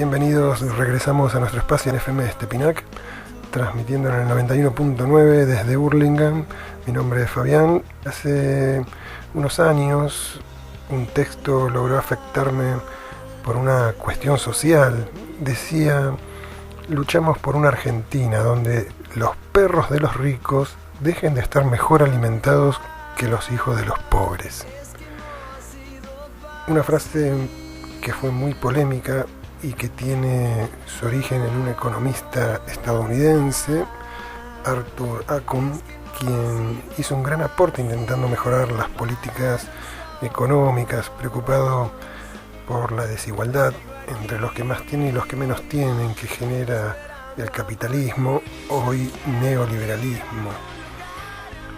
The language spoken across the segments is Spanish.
Bienvenidos, regresamos a nuestro espacio en FM de Estepinac, transmitiendo en el 91.9 desde Hurlingham. Mi nombre es Fabián. Hace unos años un texto logró afectarme por una cuestión social. Decía: luchamos por una Argentina donde los perros de los ricos dejen de estar mejor alimentados que los hijos de los pobres. Una frase que fue muy polémica y que tiene su origen en un economista estadounidense, Arthur Acton, quien hizo un gran aporte intentando mejorar las políticas económicas, preocupado por la desigualdad entre los que más tienen y los que menos tienen, que genera el capitalismo, hoy neoliberalismo.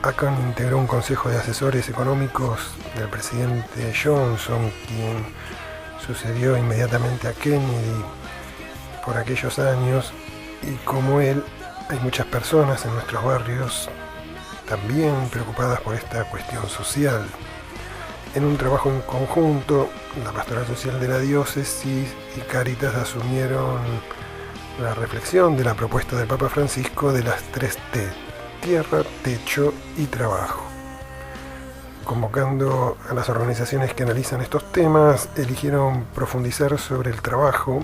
Acton integró un consejo de asesores económicos del presidente Johnson, quien sucedió inmediatamente a Kennedy por aquellos años, y como él hay muchas personas en nuestros barrios también preocupadas por esta cuestión social. En un trabajo en conjunto, la Pastoral Social de la Diócesis y Cáritas asumieron la reflexión de la propuesta del Papa Francisco de las 3 T: tierra, techo y trabajo. Convocando a las organizaciones que analizan estos temas, eligieron profundizar sobre el trabajo.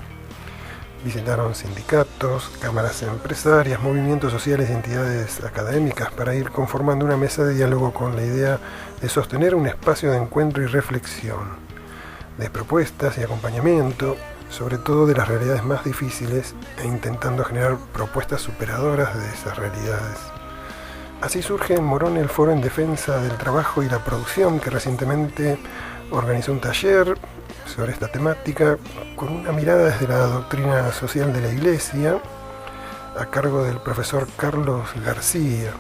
Visitaron sindicatos, cámaras empresarias, movimientos sociales y entidades académicas para ir conformando una mesa de diálogo con la idea de sostener un espacio de encuentro y reflexión, de propuestas y acompañamiento, sobre todo de las realidades más difíciles, e intentando generar propuestas superadoras de esas realidades. Así surge en Morón el Foro en Defensa del Trabajo y la Producción, que recientemente organizó un taller sobre esta temática con una mirada desde la doctrina social de la Iglesia, a cargo del profesor Carlos García,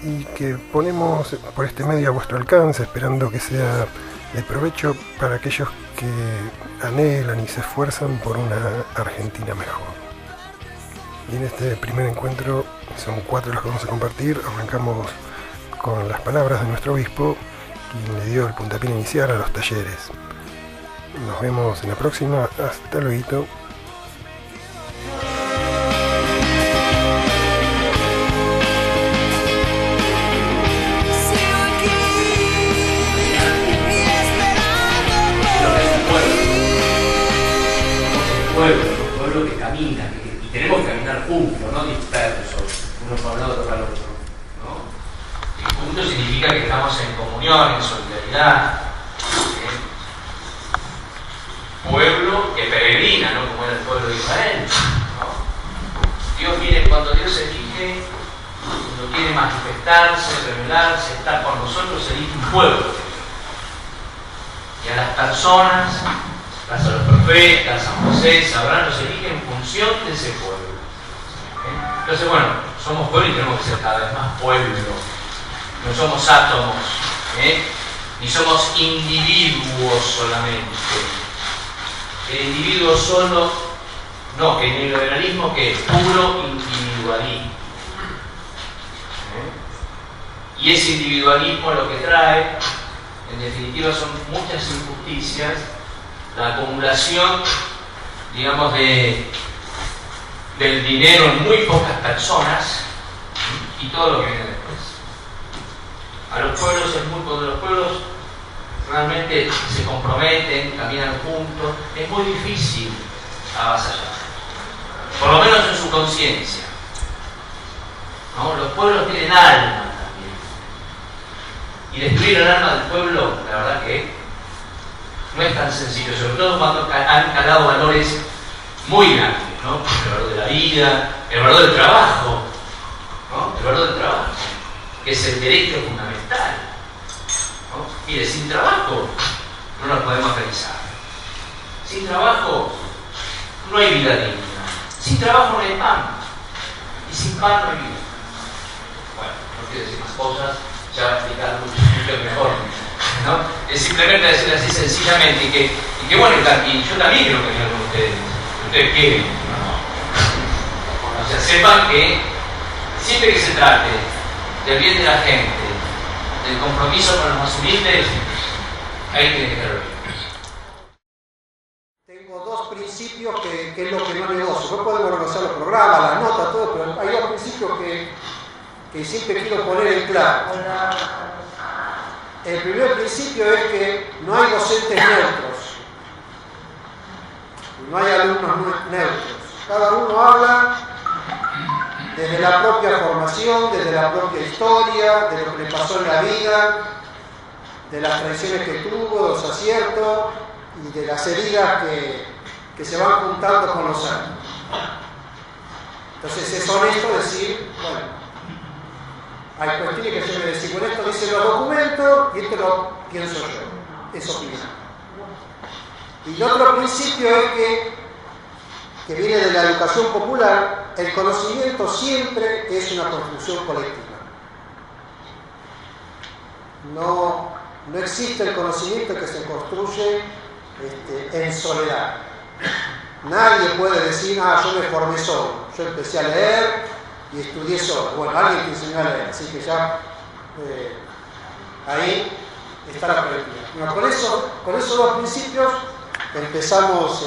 y que ponemos por este medio a vuestro alcance, esperando que sea de provecho para aquellos que anhelan y se esfuerzan por una Argentina mejor. Y en este primer encuentro, son 4 los que vamos a compartir. Arrancamos con las palabras de nuestro obispo, quien le dio el puntapié inicial a los talleres. Nos vemos en la próxima. Hasta luego. Pueblo que camina, y tenemos que caminar juntos, no dispersos, uno para un lado, otro para el otro, ¿no? Y juntos significa que estamos en comunión, en solidaridad. Pueblo que peregrina, ¿no? Como era el pueblo de Israel, ¿no? Dios viene cuando Dios se elige, cuando quiere manifestarse, revelarse, estar con nosotros, se elige un pueblo. Y a las personas, a los profetas, San José, Abraham, nos elige en función de ese pueblo. Entonces, bueno, somos pueblo y tenemos que ser cada vez más pueblo. No somos átomos, ni somos individuos solamente. El individuo solo, no, que el neoliberalismo que es puro individualismo. Y ese individualismo lo que trae, en definitiva, son muchas injusticias, la acumulación, digamos, del dinero en muy pocas personas y todo lo que viene después. A los pueblos es muy, cuando los pueblos realmente se comprometen, caminan juntos, es muy difícil avasallar, por lo menos en su conciencia, ¿no? Los pueblos tienen alma también, y destruir el alma del pueblo, la verdad que no es tan sencillo, sobre todo cuando han calado valores muy grandes, ¿no? El valor de la vida, el valor del trabajo, ¿no? El valor del trabajo, que es el derecho fundamental, ¿no? Mire, sin trabajo no nos podemos realizar. Sin trabajo no hay vida digna. Sin trabajo no hay pan. Y sin pan no hay vida. Bueno, no quiero decir más cosas, ya va a explicar mucho mejor, ¿no? Es simplemente decir así sencillamente y que bueno, y yo también quiero caminar con ustedes. Ustedes quieren, ¿no? O sea, sepan que siempre que se trate del bien de la gente, del compromiso con los más humildes, ahí tiene que estar bien. Tengo 2 principios principios que es lo que no negocio. Después podemos reconocer los programas, las notas, todo, pero hay dos principios que siempre quiero poner en claro. El primer principio es que no hay docentes neutros, no hay alumnos neutros. Cada uno habla desde la propia formación, desde la propia historia, de lo que le pasó en la vida, de las traiciones que tuvo, los aciertos y de las heridas que se van juntando con los años. Entonces es honesto decir, bueno, hay cuestiones que se deben decir, con esto dicen los documentos y esto lo pienso yo, es opinión. Y el otro principio es que viene de la educación popular, el conocimiento siempre es una construcción colectiva. No existe el conocimiento que se construye en soledad. Nadie puede decir, yo me formé solo, yo empecé a leer y estudié solo. Bueno, alguien te enseñó a leer, así que ya ahí está la colectiva. Bueno, con esos dos principios empezamos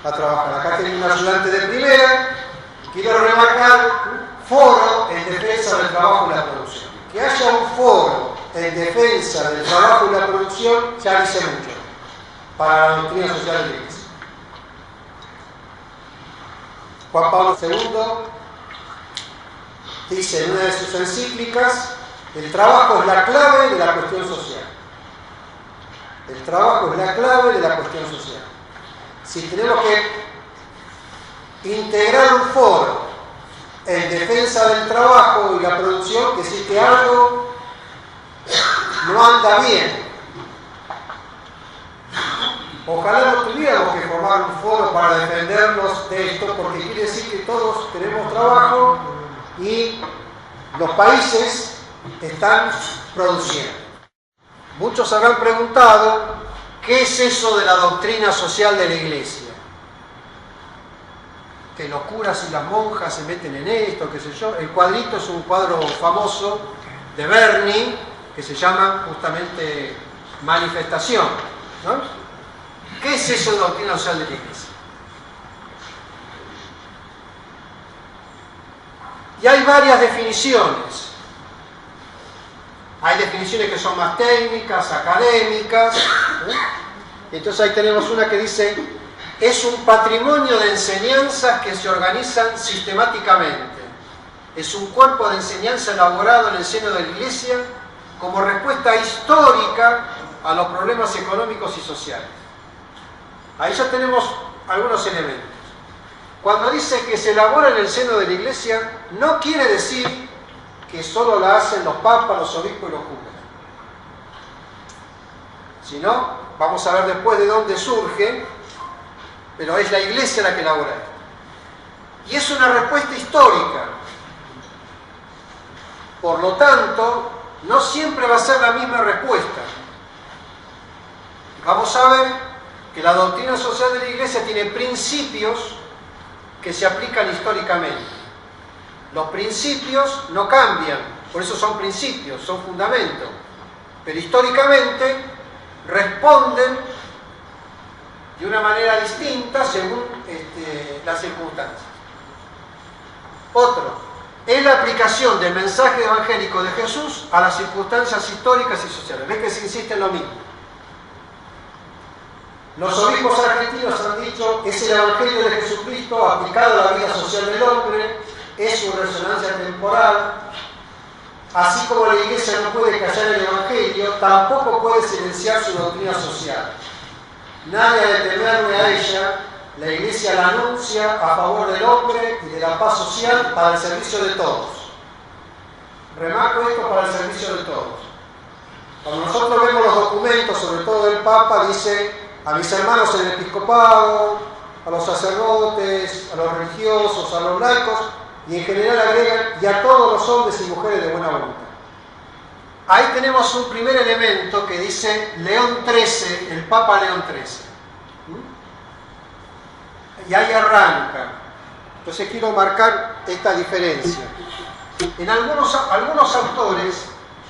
a trabajar. Acá tengo un ayudante de primera. Quiero remarcar foro en defensa del trabajo y la producción. Que haya un foro en defensa del trabajo y la producción ya dice mucho para la doctrina social de la Iglesia. Juan Pablo II dice en una de sus encíclicas: el trabajo es la clave de la cuestión social. El trabajo es la clave de la cuestión social. Si tenemos que integrar un foro en defensa del trabajo y la producción, que sí que algo no anda bien. Ojalá no tuviéramos que formar un foro para defendernos de esto, porque quiere decir que todos tenemos trabajo y los países están produciendo. Muchos habrán preguntado, ¿qué es eso de la doctrina social de la Iglesia? Que los curas y las monjas se meten en esto, qué sé yo. El cuadrito es un cuadro famoso de Berni, que se llama justamente Manifestación, ¿no? ¿Qué es eso de doctrina social de la Iglesia? Y hay varias definiciones. Hay definiciones que son más técnicas, académicas. Entonces ahí tenemos una que dice: es un patrimonio de enseñanzas que se organizan sistemáticamente. Es un cuerpo de enseñanza elaborado en el seno de la Iglesia como respuesta histórica a los problemas económicos y sociales. Ahí ya tenemos algunos elementos. Cuando dice que se elabora en el seno de la Iglesia, no quiere decir que solo la hacen los papas, los obispos y los curas. Sino, vamos a ver después de dónde surge, pero es la Iglesia la que elabora esto. Y es una respuesta histórica. Por lo tanto, no siempre va a ser la misma respuesta. Vamos a ver que la doctrina social de la Iglesia tiene principios que se aplican históricamente. Los principios no cambian, por eso son principios, son fundamentos, pero históricamente responden de una manera distinta según las circunstancias. Otro, es la aplicación del mensaje evangélico de Jesús a las circunstancias históricas y sociales. ¿Ves que se insiste en lo mismo? Los obispos argentinos han dicho que es el Evangelio de Jesucristo aplicado a la vida social del hombre, es su resonancia temporal. Así como la Iglesia no puede callar el Evangelio, tampoco puede silenciar su doctrina social. Nadie ha de temerle a ella, la Iglesia la anuncia a favor del hombre y de la paz social para el servicio de todos. Remarco esto: para el servicio de todos. Cuando nosotros vemos los documentos, sobre todo del Papa, dice: a mis hermanos en el episcopado, a los sacerdotes, a los religiosos, a los laicos, y en general agregan: y a todos los hombres y mujeres de buena voluntad. Ahí tenemos un primer elemento que dice León XIII, el Papa León XIII. Y ahí arranca. Entonces quiero marcar esta diferencia. En algunos autores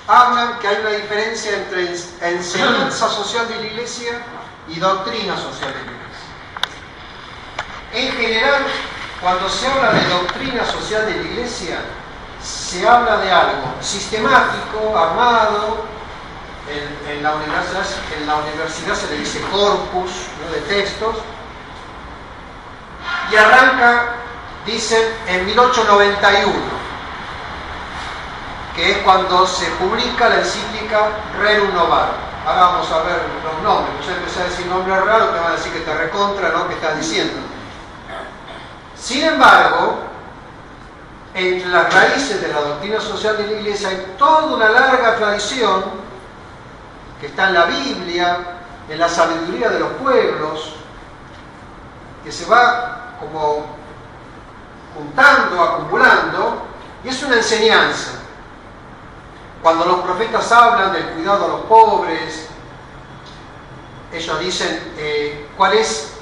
hablan que hay una diferencia entre enseñanza social de la Iglesia y doctrina social de la Iglesia. En general, cuando se habla de doctrina social de la Iglesia, se habla de algo sistemático, armado. En la universidad se le dice corpus, ¿no?, de textos, y arranca, dicen, en 1891, que es cuando se publica la encíclica Rerum Novarum. Ahora vamos a ver los nombres. Yo empecé a decir nombres raros, te van a decir que te recontra, ¿no?, que estás diciendo. Sin embargo, entre las raíces de la doctrina social de la Iglesia hay toda una larga tradición que está en la Biblia, en la sabiduría de los pueblos, que se va como juntando, acumulando, y es una enseñanza. Cuando los profetas hablan del cuidado a los pobres, ellos dicen cuál es,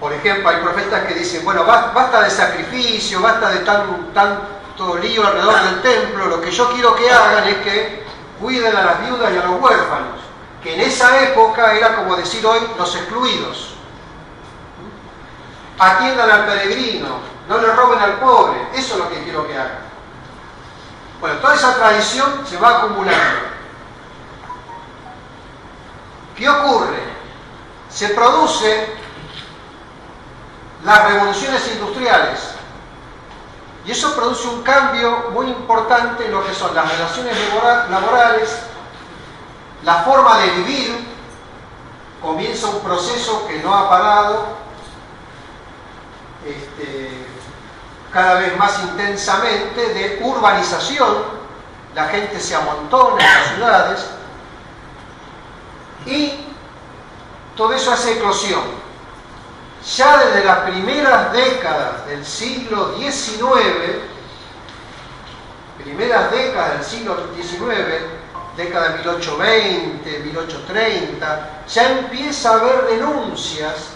por ejemplo, hay profetas que dicen, bueno, basta de sacrificio, basta de tanto lío alrededor del templo, lo que yo quiero que hagan es que cuiden a las viudas y a los huérfanos, que en esa época era como decir hoy los excluidos. Atiendan al peregrino, no le roben al pobre, eso es lo que quiero que hagan. Bueno, toda esa tradición se va acumulando. ¿Qué ocurre? Se producen las revoluciones industriales. Y eso produce un cambio muy importante en lo que son las relaciones laborales, la forma de vivir. Comienza un proceso que no ha parado, cada vez más intensamente, de urbanización. La gente se amontona en las ciudades y todo eso hace eclosión. Ya desde las primeras décadas del siglo XIX, década de 1820, 1830, ya empieza a haber denuncias,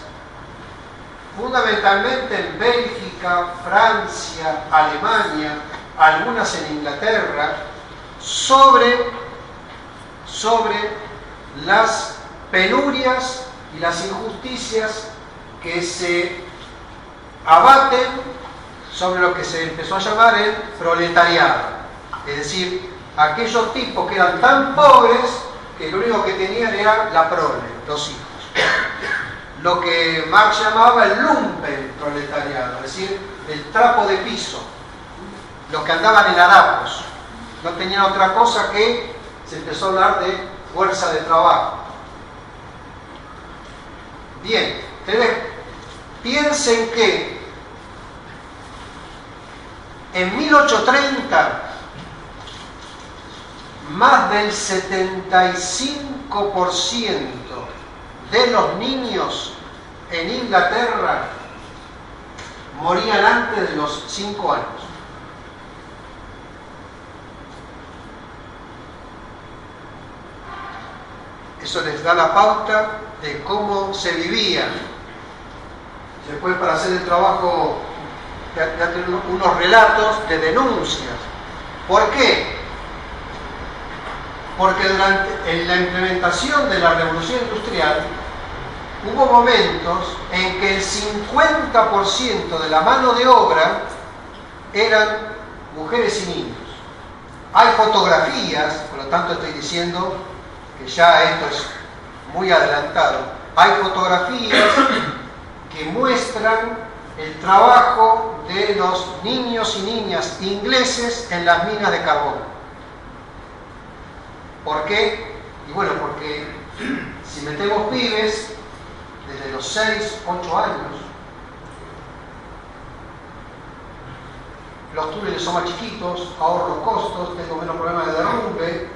fundamentalmente en Bélgica, Francia, Alemania, algunas en Inglaterra, sobre las penurias y las injusticias que se abaten sobre lo que se empezó a llamar el proletariado. Es decir, aquellos tipos que eran tan pobres que lo único que tenían era la prole, los hijos. Lo que Marx llamaba el lumpen proletariado, es decir, el trapo de piso. Los que andaban en harapos. No tenían otra cosa que se empezó a hablar de fuerza de trabajo. Bien, piensen que en 1830 más del 75% de los niños en Inglaterra morían antes de los 5 años. Eso les da la pauta de cómo se vivía. Después, para hacer el trabajo, ya tenemos unos relatos de denuncias. ¿Por qué? Porque en la implementación de la revolución industrial hubo momentos en que el 50% de la mano de obra eran mujeres y niños. Hay fotografías, por lo tanto estoy diciendo que ya esto es muy adelantado. Hay fotografías que muestran el trabajo de los niños y niñas ingleses en las minas de carbón. ¿Por qué? Y bueno, porque si metemos pibes desde los 6, 8 años, los túneles son más chiquitos, ahorro costos, tengo menos problemas de derrumbe,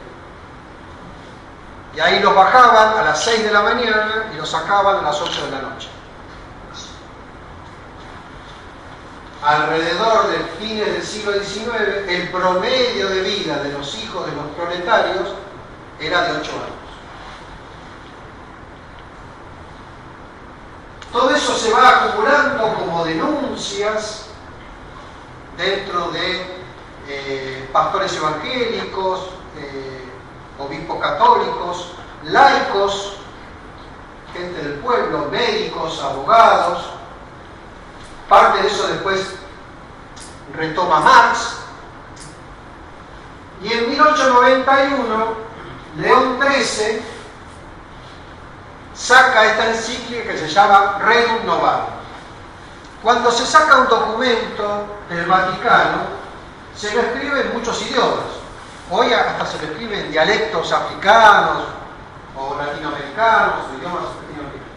y ahí los bajaban a las 6 de la mañana y los sacaban a las 8 de la noche. Alrededor del fines del siglo XIX, el promedio de vida de los hijos de los proletarios era de 8 años. Todo eso se va acumulando como denuncias dentro de pastores evangélicos, obispos católicos, laicos, gente del pueblo, médicos, abogados, Parte de eso después retoma Marx. Y en 1891, León XIII saca esta encíclica que se llama Rerum Novarum. Cuando se saca un documento del Vaticano, se lo escribe en muchos idiomas. Hoy hasta se lo escribe en dialectos africanos o latinoamericanos o idiomas latinoamericanos.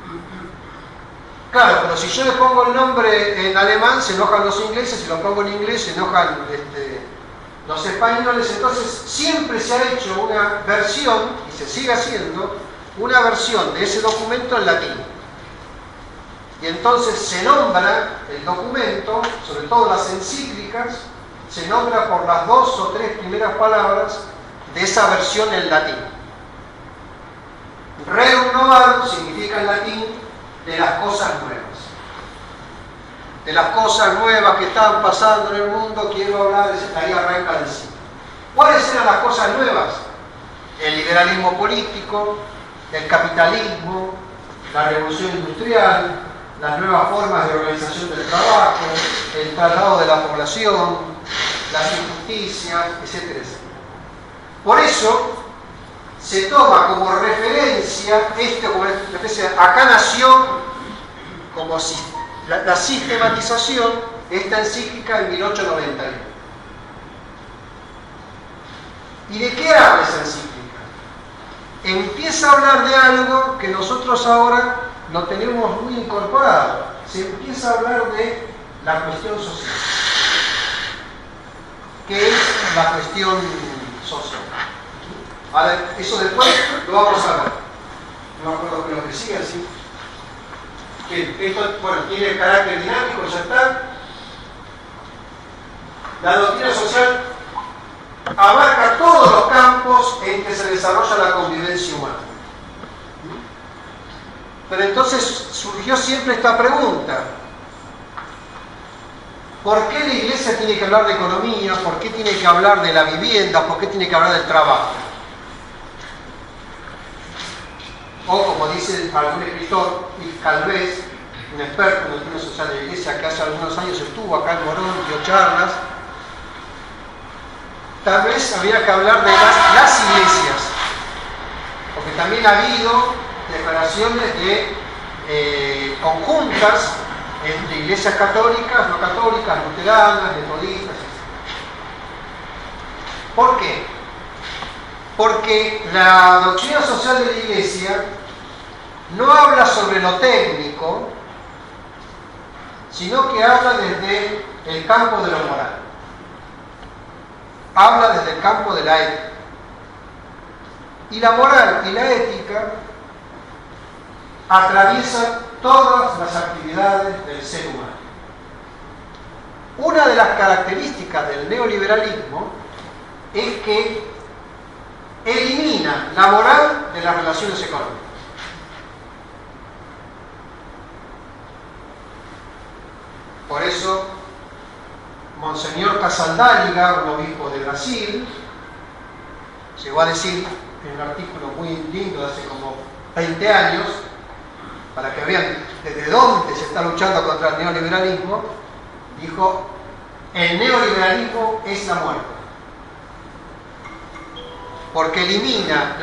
Claro, pero si yo le pongo el nombre en alemán, se enojan los ingleses, si lo pongo en inglés, se enojan los españoles. Entonces siempre se ha hecho una versión, y se sigue haciendo, una versión de ese documento en latín. Y entonces se nombra el documento, sobre todo las encíclicas, se nombra por las 2 o 3 primeras palabras de esa versión en latín. Rerum Novarum significa en latín de las cosas nuevas. De las cosas nuevas que están pasando en el mundo, quiero hablar, ahí arranca el sí. ¿Cuáles eran las cosas nuevas? El liberalismo político, el capitalismo, la revolución industrial, las nuevas formas de organización del trabajo, el traslado de la población, las injusticias, etcétera, etcétera. Por eso se toma como referencia acá nació como la sistematización, esta encíclica en 1891. ¿Y de qué habla esa encíclica? Empieza a hablar de algo que nosotros ahora lo tenemos muy incorporado. Se empieza a hablar de la cuestión social. ¿Qué es la cuestión social? Ahora, eso después lo vamos a ver. No me acuerdo que lo que sigue así. Que esto, bueno, tiene carácter dinámico, ya está. La doctrina social abarca todos los campos en que se desarrolla la convivencia humana. Pero entonces surgió siempre esta pregunta: ¿por qué la Iglesia tiene que hablar de economía? ¿Por qué tiene que hablar de la vivienda? ¿Por qué tiene que hablar del trabajo? O como dice algún escritor, Calvez, un experto en doctrina social de la Iglesia que hace algunos años estuvo acá en Morón, dio charlas, tal vez habría que hablar de las iglesias, porque también ha habido declaraciones de conjuntas entre iglesias católicas, no católicas, luteranas, metodistas, etc. ¿Por qué? Porque la doctrina social de la Iglesia no habla sobre lo técnico, sino que habla desde el campo de lo moral. Habla desde el campo de la ética. Y la moral y la ética atraviesan todas las actividades del ser humano. Una de las características del neoliberalismo es que elimina la moral de las relaciones económicas. Por eso, Monseñor Casaldáliga, un obispo de Brasil, llegó a decir en un artículo muy lindo de hace como 20 años, para que vean desde dónde se está luchando contra el neoliberalismo, dijo: el neoliberalismo es la muerte, porque elimina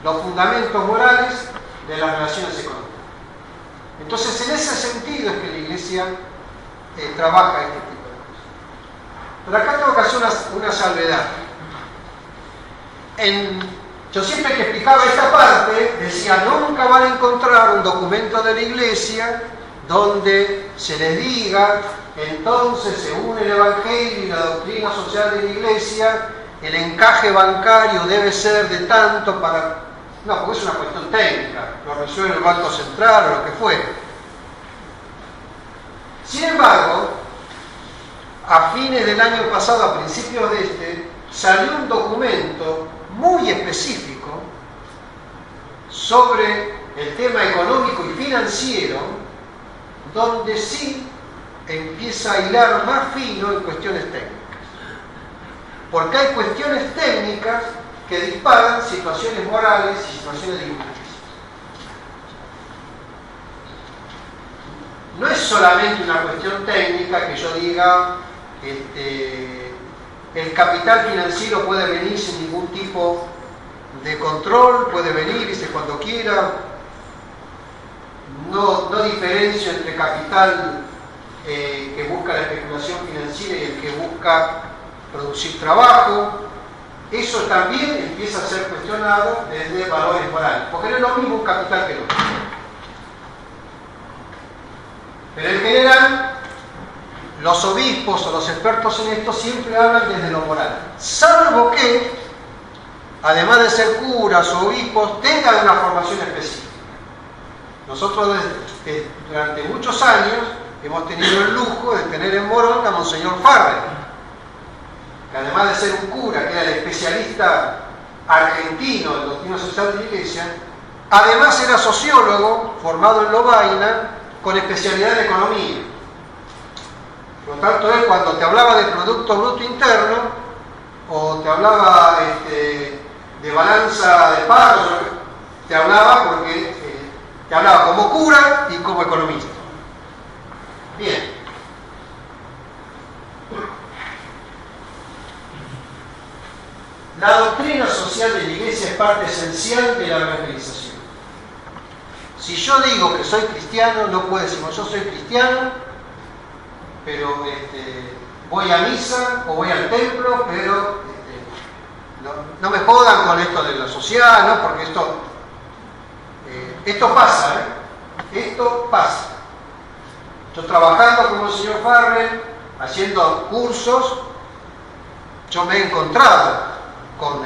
los fundamentos morales de las relaciones económicas. Entonces, en ese sentido es que la Iglesia trabaja este tipo de cosas. Pero acá tengo que hacer una salvedad. Yo siempre que explicaba esta parte, decía: nunca van a encontrar un documento de la Iglesia donde se les diga, entonces, según el Evangelio y la doctrina social de la Iglesia, el encaje bancario debe ser de tanto para... No, porque es una cuestión técnica, lo resuelve el Banco Central o lo que fuera. Sin embargo, a fines del año pasado, a principios de este, salió un documento muy específico sobre el tema económico y financiero, donde sí empieza a hilar más fino en cuestiones técnicas. Porque hay cuestiones técnicas que disparan situaciones morales y situaciones de injusticia. no es solamente una cuestión técnica que yo diga el capital financiero puede venir sin ningún tipo de control, puede venir cuando quiera. No diferencio entre capital que busca la especulación financiera y el que busca producir trabajo. Eso también empieza a ser cuestionado desde valores morales, porque no es lo mismo un capital que el otro. Pero en general, los obispos o los expertos en esto siempre hablan desde lo moral, salvo que, además de ser curas o obispos, tengan una formación específica. Nosotros durante muchos años hemos tenido el lujo de tener en Morón a Monseñor Farrell, que además de ser un cura, que era el especialista argentino en doctrina social de la Iglesia, además era sociólogo, formado en Lovaina, con especialidad en economía. Por lo tanto, él cuando te hablaba de Producto Bruto Interno, o te hablaba de balanza de pagos, te hablaba porque te hablaba como cura y como economista. Bien. La doctrina social de la Iglesia es parte esencial de la evangelización. Si yo digo que soy cristiano, no puedo decir, yo soy cristiano, pero voy a misa o voy al templo, pero no me jodan con esto de la social, ¿no? Porque esto pasa, esto pasa. Yo trabajando como el señor Farrell, haciendo cursos, yo me he encontrado con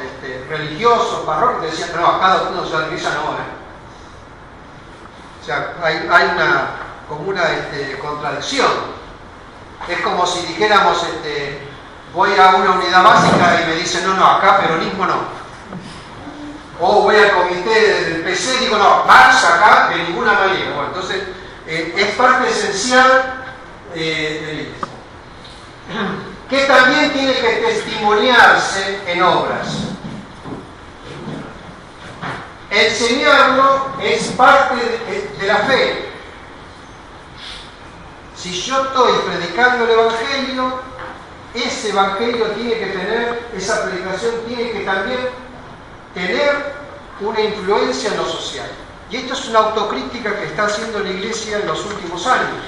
religiosos, parroquios, que decían, no, acá doctrina social de la Iglesia no, O sea, hay como una contradicción. Es como si dijéramos, voy a una unidad básica y me dicen, no, acá peronismo no. O voy al comité del PC y digo, no, Marx acá de ninguna manera. Bueno, entonces, es parte esencial de la Iglesia. Que también tiene que testimoniarse en obras. Enseñarlo es parte de la fe. Si yo estoy predicando el Evangelio, ese Evangelio tiene que tener, esa predicación tiene que también tener una influencia en lo social. Y esto es una autocrítica que está haciendo la Iglesia en los últimos años.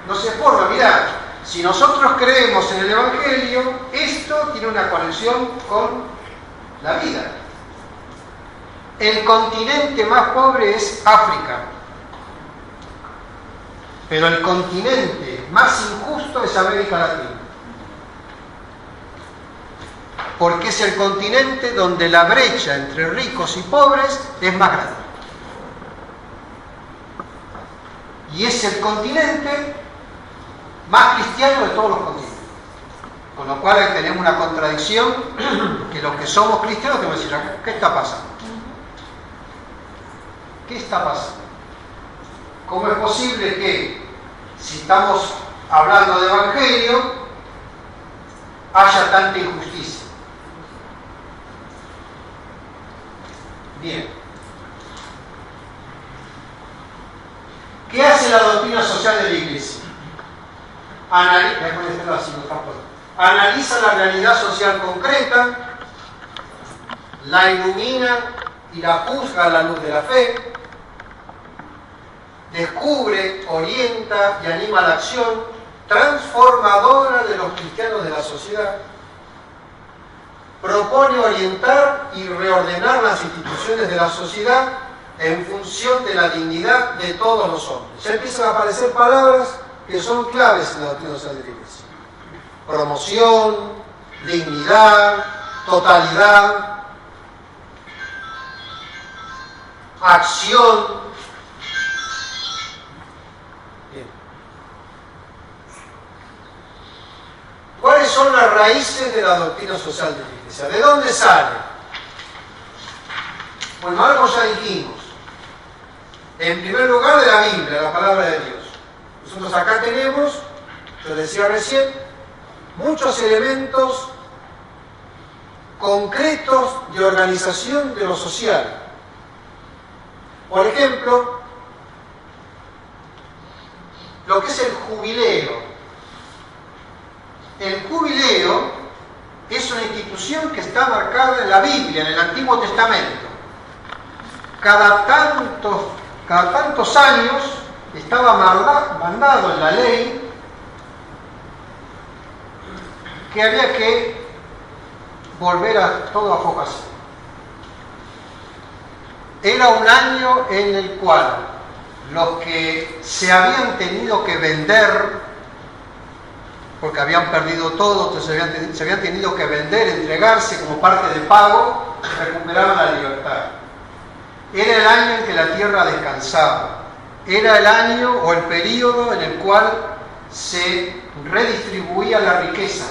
No se forma, mirá, si nosotros creemos en el Evangelio, esto tiene una conexión con la vida. El continente más pobre es África, pero el continente más injusto es América Latina, porque es el continente donde la brecha entre ricos y pobres es más grande. Y es el continente más cristiano de todos los continentes. Con lo cual ahí tenemos una contradicción que los que somos cristianos tenemos que decir, ¿qué está pasando? ¿Qué está pasando? ¿Cómo es posible que, si estamos hablando de Evangelio, haya tanta injusticia? Bien. ¿Qué hace la doctrina social de la Iglesia? Analiza la realidad social concreta, la ilumina y la juzga a la luz de la fe, descubre, orienta y anima la acción transformadora de los cristianos de la sociedad, propone orientar y reordenar las instituciones de la sociedad en función de la dignidad de todos los hombres. Ya empiezan a aparecer palabras que son claves en la doctrina social de la Iglesia. Promoción, dignidad, totalidad, acción. Bien. ¿Cuáles son las raíces de la doctrina social de la Iglesia? ¿De dónde sale? Bueno, algo ya dijimos. En primer lugar, de la Biblia, la palabra de Dios. Nosotros acá tenemos, yo decía recién, muchos elementos concretos de organización de lo social. Por ejemplo, lo que es el jubileo. El jubileo es una institución que está marcada en la Biblia, en el Antiguo Testamento. Cada tantos años estaba mandado en la ley que había que volver a todo a foco así. Era un año en el cual los que se habían tenido que vender, porque habían perdido todo, entonces se habían tenido que vender, entregarse como parte de pago, recuperaban la libertad. Era el año en que la tierra descansaba. Era el año o el periodo en el cual se redistribuía la riqueza.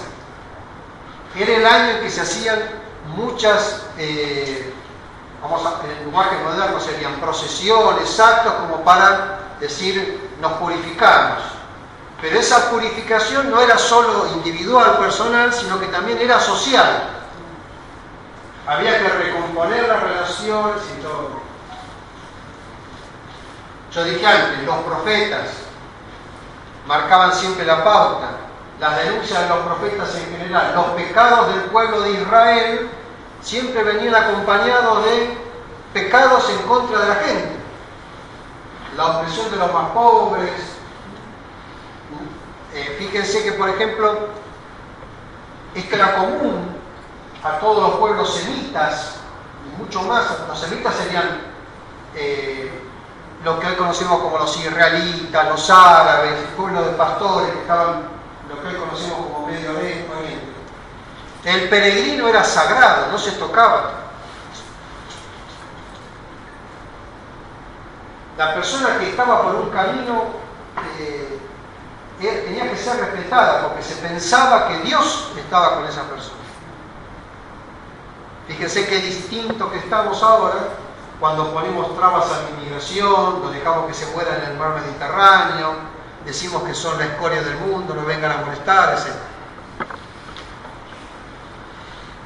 Era el año en que se hacían muchas, en el lenguaje moderno serían procesiones, actos como para decir nos purificamos. Pero esa purificación no era solo individual, personal, sino que también era social. Había que recomponer las relaciones y todo. Yo dije antes, los profetas marcaban siempre la pauta. Las denuncias de los profetas en general, los pecados del pueblo de Israel siempre venían acompañados de pecados en contra de la gente. La opresión de los más pobres. Fíjense que, por ejemplo, esto era común a todos los pueblos semitas, y mucho más. Los semitas serían lo que hoy conocemos como los israelitas, los árabes, el pueblo de pastores que estaban lo que hoy conocemos como Medio Oriente. El peregrino era sagrado, no se tocaba. La persona que estaba por un camino tenía que ser respetada porque se pensaba que Dios estaba con esa persona. Fíjense qué distinto que estamos ahora cuando ponemos trabas a la inmigración, lo dejamos que se muera en el mar Mediterráneo, decimos que son la escoria del mundo, no vengan a molestar, etc.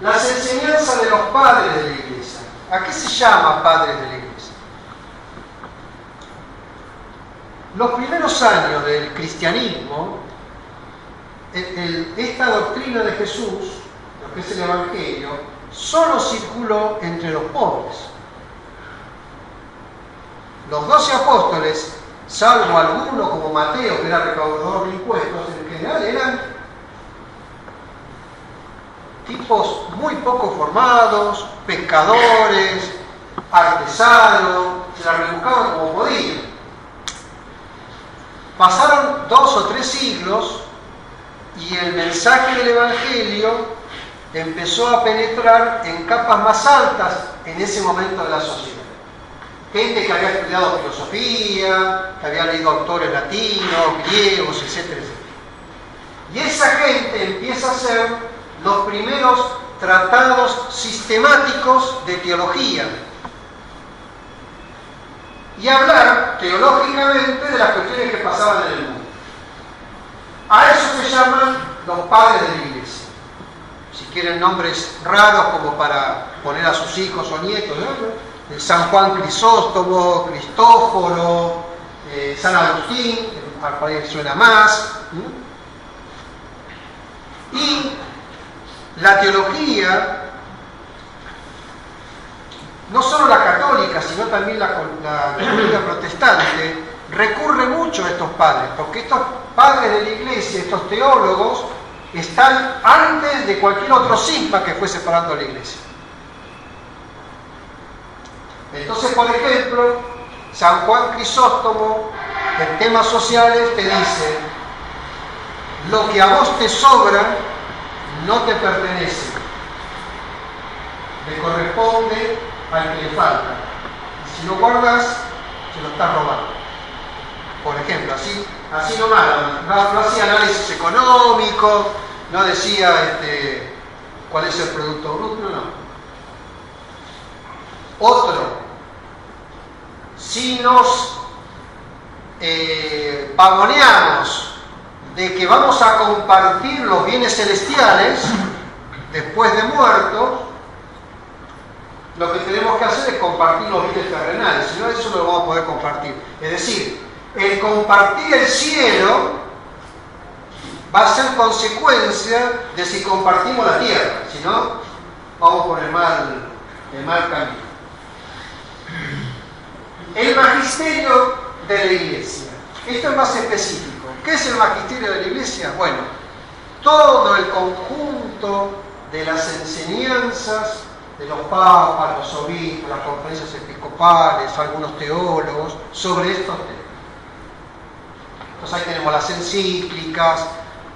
Las enseñanzas de los padres de la Iglesia. ¿A qué se llama padres de la Iglesia? Los primeros años del cristianismo, esta doctrina de Jesús, lo que es el Evangelio, solo circuló entre los pobres. Los 12 apóstoles, salvo alguno como Mateo, que era recaudador de impuestos, en general eran tipos muy poco formados, pescadores, artesanos, se la rebuscaban como podían. Pasaron 2 o 3 siglos y el mensaje del Evangelio empezó a penetrar en capas más altas en ese momento de la sociedad. Gente que había estudiado filosofía, que había leído autores latinos, griegos, etcétera, etcétera. Y esa gente empieza a hacer los primeros tratados sistemáticos de teología y hablar teológicamente de las cuestiones que pasaban en el mundo. A eso se llaman los padres de la Iglesia. Si quieren nombres raros como para poner a sus hijos o nietos, ¿no? San Juan Crisóstomo, Cristóforo, San Agustín, al cual suena más. Y la teología, no solo la católica, sino también la teología protestante, recurre mucho a estos padres, porque estos padres de la Iglesia, estos teólogos, están antes de cualquier otro cisma que fue separando a la Iglesia. Entonces, por ejemplo, San Juan Crisóstomo, en temas sociales, te dice: lo que a vos te sobra no te pertenece, le corresponde al que le falta. Y si lo guardas, se lo estás robando. Por ejemplo, así nomás, no hacía análisis económico, no decía cuál es el producto bruto, no. Otro, si nos pavoneamos de que vamos a compartir los bienes celestiales después de muertos, lo que tenemos que hacer es compartir los bienes terrenales, si no, eso no lo vamos a poder compartir. Es decir, el compartir el cielo va a ser consecuencia de si compartimos la tierra, si no, vamos por el mal camino. El magisterio de la Iglesia. Esto es más específico. ¿Qué es el magisterio de la Iglesia? Bueno, todo el conjunto de las enseñanzas de los papas, los obispos, las conferencias episcopales, algunos teólogos, sobre estos temas. Entonces ahí tenemos las encíclicas,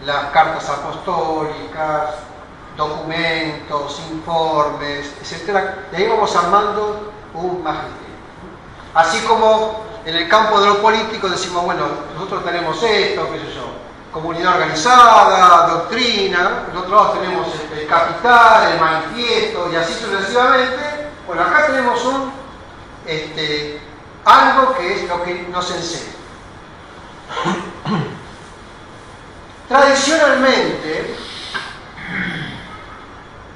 las cartas apostólicas, documentos, informes, etc. Y ahí vamos armando un magisterio. Así como en el campo de lo político decimos, bueno, nosotros tenemos esto, qué sé yo, comunidad organizada, doctrina, en otro lado tenemos el capital, el manifiesto, y así sucesivamente. Bueno, acá tenemos algo que es lo que nos enseña. Tradicionalmente,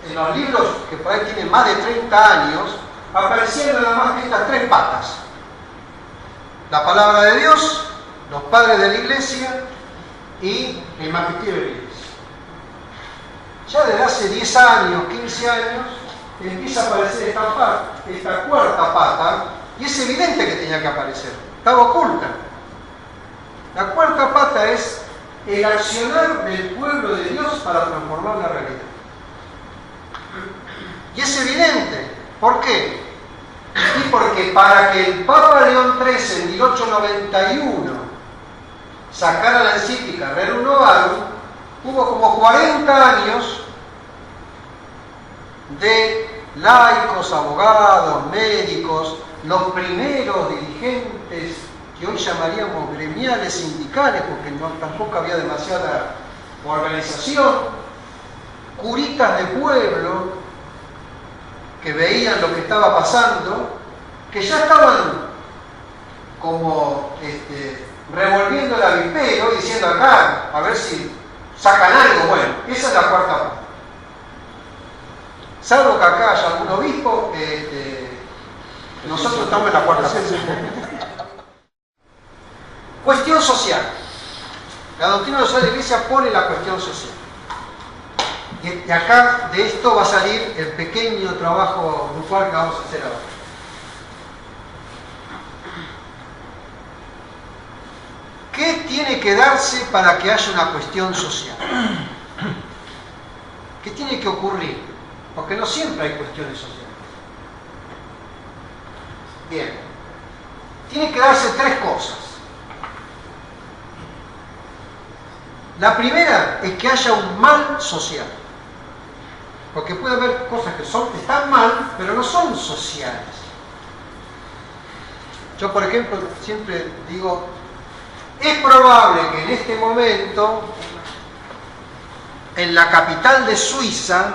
en los libros que por ahí tienen más de 30 años, aparecían nada más que estas tres patas: la palabra de Dios, los padres de la Iglesia y el magisterio de la Iglesia. Ya desde hace 10 años, 15 años, empieza a aparecer esta cuarta pata, y es evidente que tenía que aparecer, estaba oculta. La cuarta pata es el accionar del pueblo de Dios para transformar la realidad. Y es evidente. ¿Por qué? Y porque para que el Papa León XIII en 1891 sacara la encíclica Rerum Novarum, hubo como 40 años de laicos, abogados, médicos, los primeros dirigentes que hoy llamaríamos gremiales, sindicales, porque tampoco había demasiada organización, curitas de pueblo que veían lo que estaba pasando, que ya estaban como revolviendo el avispero, diciendo acá, a ver si sacan algo. Bueno, esa es la cuarta parte. Salvo que acá haya algún obispo, nosotros estamos en la cuarta parte. Cuestión social. La doctrina social de la Iglesia pone la cuestión social. Y acá de esto va a salir el pequeño trabajo grupal que vamos a hacer ahora. ¿Qué tiene que darse para que haya una cuestión social? ¿Qué tiene que ocurrir? Porque no siempre hay cuestiones sociales. Bien. Tiene que darse tres cosas. La primera es que haya un mal social. Porque puede haber cosas que están mal, pero no son sociales. Yo, por ejemplo, siempre digo, es probable que en este momento, en la capital de Suiza,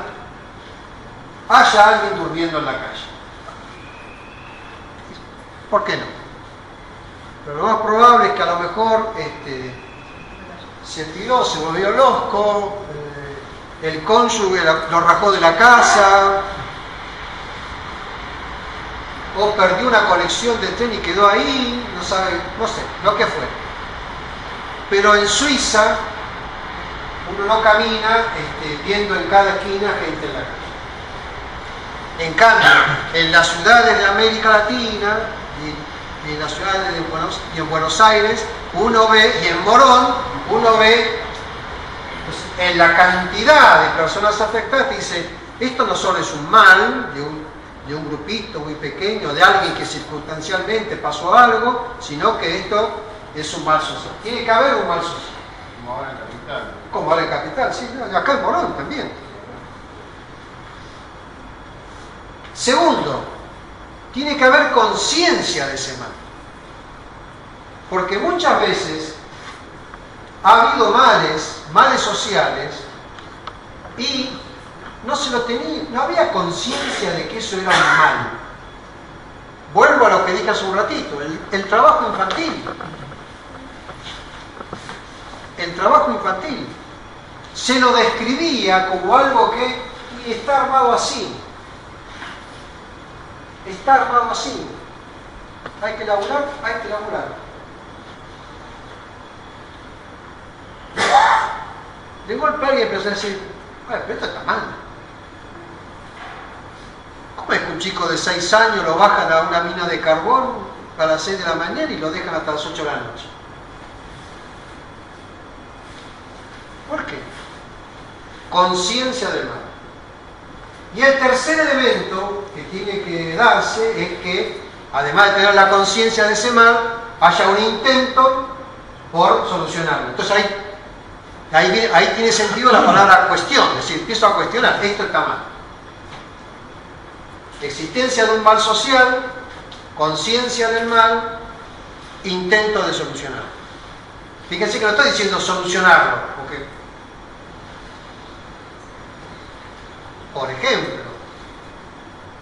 haya alguien durmiendo en la calle. ¿Por qué no? Pero lo más probable es que a lo mejor se tiró, se volvió loco, el cónyuge lo rajó de la casa, o perdió una conexión de tren y quedó ahí, no sé, lo que fue. Pero en Suiza uno no camina viendo en cada esquina gente en la calle. En cambio, en las ciudades de América Latina, y en las ciudades de Buenos Aires, uno ve, y en Morón, uno ve pues, en la cantidad de personas afectadas, dice, esto no solo es un mal de un grupito muy pequeño, de alguien que circunstancialmente pasó algo, sino que esto es un mal social. Tiene que haber un mal social. Como ahora en Capital. Como ahora en Capital, sí, acá en Morón también. Segundo, tiene que haber conciencia de ese mal. Porque muchas veces ha habido males sociales, y no había conciencia de que eso era un mal. Vuelvo a lo que dije hace un ratito, el trabajo infantil. El trabajo infantil se lo describía como algo que está armado así. Está armado así. Hay que laburar, hay que laburar. De golpe alguien empezó a decir, pero esto está mal. ¿Cómo es que un chico de 6 años lo bajan a una mina de carbón a las 6 de la mañana y lo dejan hasta las 8 de la noche? ¿Por qué? Conciencia del mal. Y el tercer elemento que tiene que darse es que, además de tener la conciencia de ese mal, haya un intento por solucionarlo. Entonces ahí tiene sentido la palabra cuestión, es decir, empiezo a cuestionar, esto está mal. Existencia de un mal social, conciencia del mal, intento de solucionarlo. Fíjense que no estoy diciendo solucionarlo, porque, por ejemplo,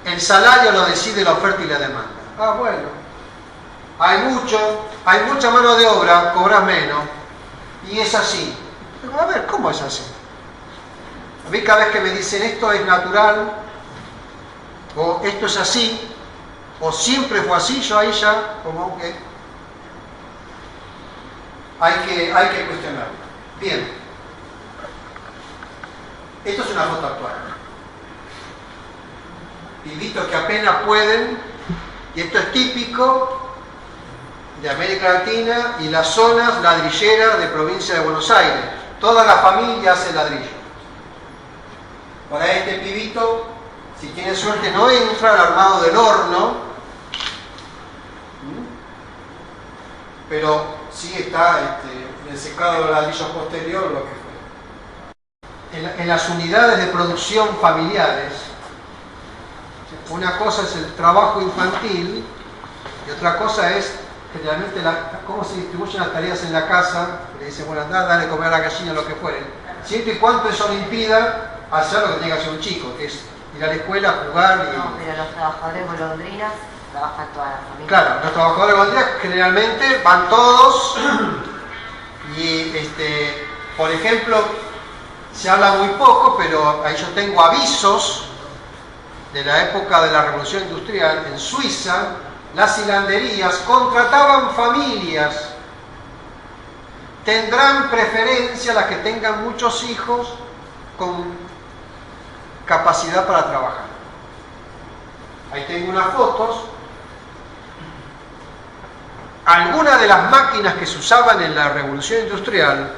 el salario lo decide la oferta y la demanda. Ah, bueno, hay mucha mano de obra, cobras menos, y es así. Digo, a ver, ¿cómo es así? A mí cada vez que me dicen esto es natural, o esto es así, o siempre fue así, yo ahí ya como que hay que cuestionarlo. Bien, esto es una foto actual. Pibitos que apenas pueden, y esto es típico de América Latina y las zonas ladrilleras de provincia de Buenos Aires. Toda la familia hace ladrillo. Para este pibito, si tiene suerte, no entra al armado del horno, pero sí está en el secado de ladrillos posterior, lo que fue. En las unidades de producción familiares, una cosa es el trabajo infantil y otra cosa es generalmente cómo se distribuyen las tareas en la casa. Le dicen, bueno, andá, dale comer a la gallina, lo que fuere, siempre y cuando eso le impida hacer lo que tenga que hacer un chico, que es ir a la escuela, jugar y... No, pero los trabajadores golondrinas trabajan toda la familia. Claro, los trabajadores golondrinas generalmente van todos y, por ejemplo, se habla muy poco, pero ahí yo tengo avisos de la época de la Revolución Industrial. En Suiza, las hilanderías contrataban familias. Tendrán preferencia las que tengan muchos hijos con capacidad para trabajar. Ahí tengo unas fotos. Algunas de las máquinas que se usaban en la Revolución Industrial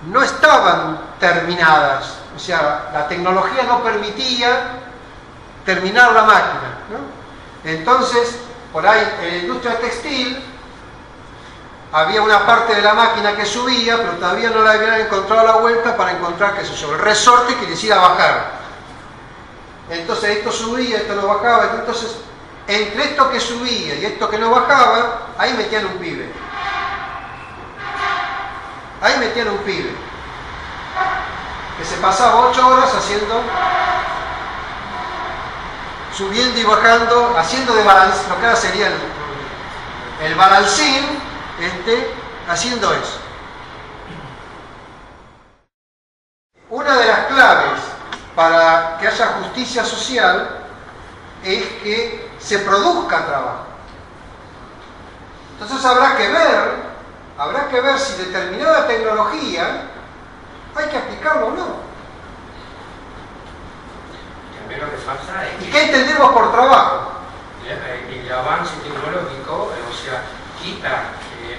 no estaban terminadas. O sea, la tecnología no permitía terminar la máquina, ¿no? Entonces, por ahí en la industria textil había una parte de la máquina que subía, pero todavía no le habían encontrado la vuelta para encontrar, qué sé yo, el resorte que le hiciera bajar. Entonces esto subía, esto no bajaba, entonces entre esto que subía y esto que no bajaba, ahí metían un pibe. Ahí metían un pibe que se pasaba 8 horas haciendo, subiendo y bajando, haciendo de balance, lo que ahora sería el balancín, haciendo eso. Una de las claves para que haya justicia social es que se produzca trabajo. Entonces habrá que ver si determinada tecnología hay que aplicarlo o no. Lo que pasa es ¿Y qué entendemos por trabajo? El avance tecnológico, o sea, quita,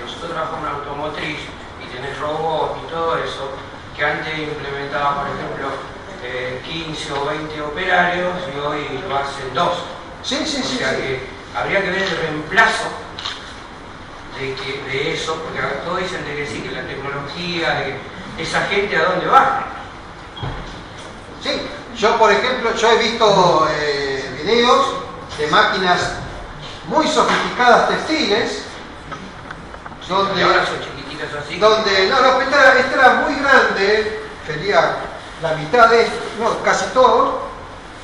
nosotros trabajamos en automotriz y tenés robots y todo eso, que antes implementaba, por ejemplo, 15 o 20 operarios y hoy lo hacen 2. Sí. O sea que habría que ver el reemplazo de eso, porque todos dicen de que sí, que la tecnología, de esa gente a dónde va. Sí. Yo, por ejemplo, he visto videos de máquinas muy sofisticadas textiles, donde, y ahora son chiquititas así. Esta era muy grande, sería la mitad de esto, no, casi todo,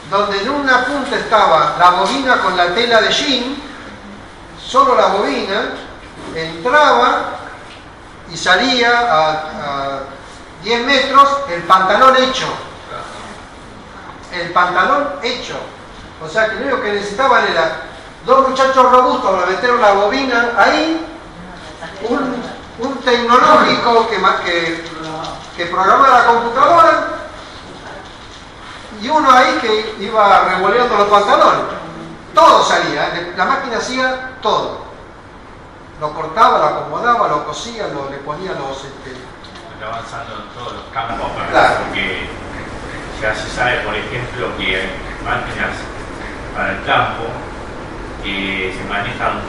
donde en una punta estaba la bobina con la tela de jean, solo la bobina, entraba y salía a 10 metros el pantalón hecho. El pantalón hecho. O sea que lo único que necesitaban era 2 muchachos robustos para meter una bobina ahí, un tecnológico que que programaba la computadora y uno ahí que iba revoleando los pantalones. Todo salía, la máquina hacía todo. Lo cortaba, lo acomodaba, lo cosía, le ponía los... Está avanzando en todos los campos, claro. Porque ya se sabe, por ejemplo, que hay máquinas para el campo que se manejan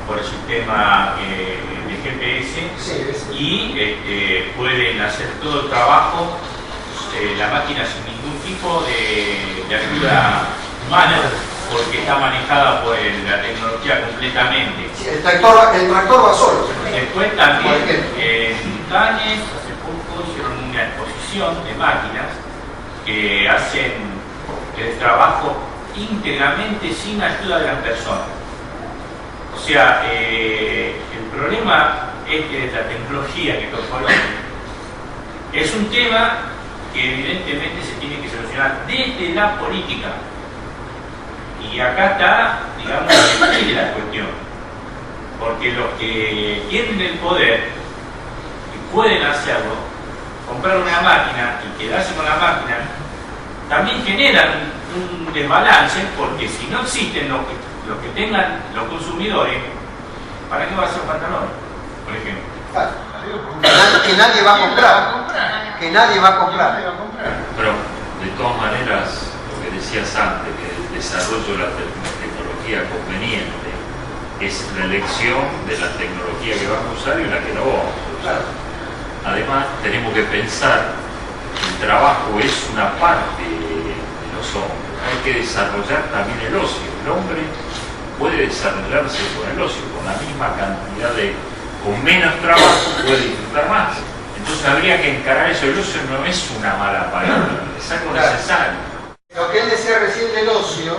por el sistema de GPS, sí. Y pueden hacer todo el trabajo la máquina sin ningún tipo de ayuda humana, porque está manejada por la tecnología completamente. Sí, el tractor va solo. Después también en Cáñez hace poco hicieron una exposición de máquinas que hacen el trabajo íntegramente sin ayuda de las personas. O sea, el problema de la tecnología que incorporó es un tema que evidentemente se tiene que solucionar desde la política. Y acá está, digamos, el de la cuestión. Porque los que tienen el poder y pueden hacerlo, comprar una máquina y quedarse con la máquina, también generan un desbalance, porque si no existen los que tengan los consumidores, ¿para qué va a ser pantalón, por ejemplo? Claro. Que nadie va a comprar. Que nadie va a comprar. Pero, de todas maneras, lo que decías antes, que el desarrollo de la tecnología conveniente es la elección de la tecnología que vamos a usar y la que no vamos a usar. Además, tenemos que pensar que el trabajo es una parte de los hombres. Hay que desarrollar también el ocio. El hombre puede desarrollarse con el ocio, con la misma cantidad con menos trabajo puede disfrutar más. Entonces habría que encarar eso. El ocio no es una mala palabra, es algo necesario. Lo que él decía recién del ocio,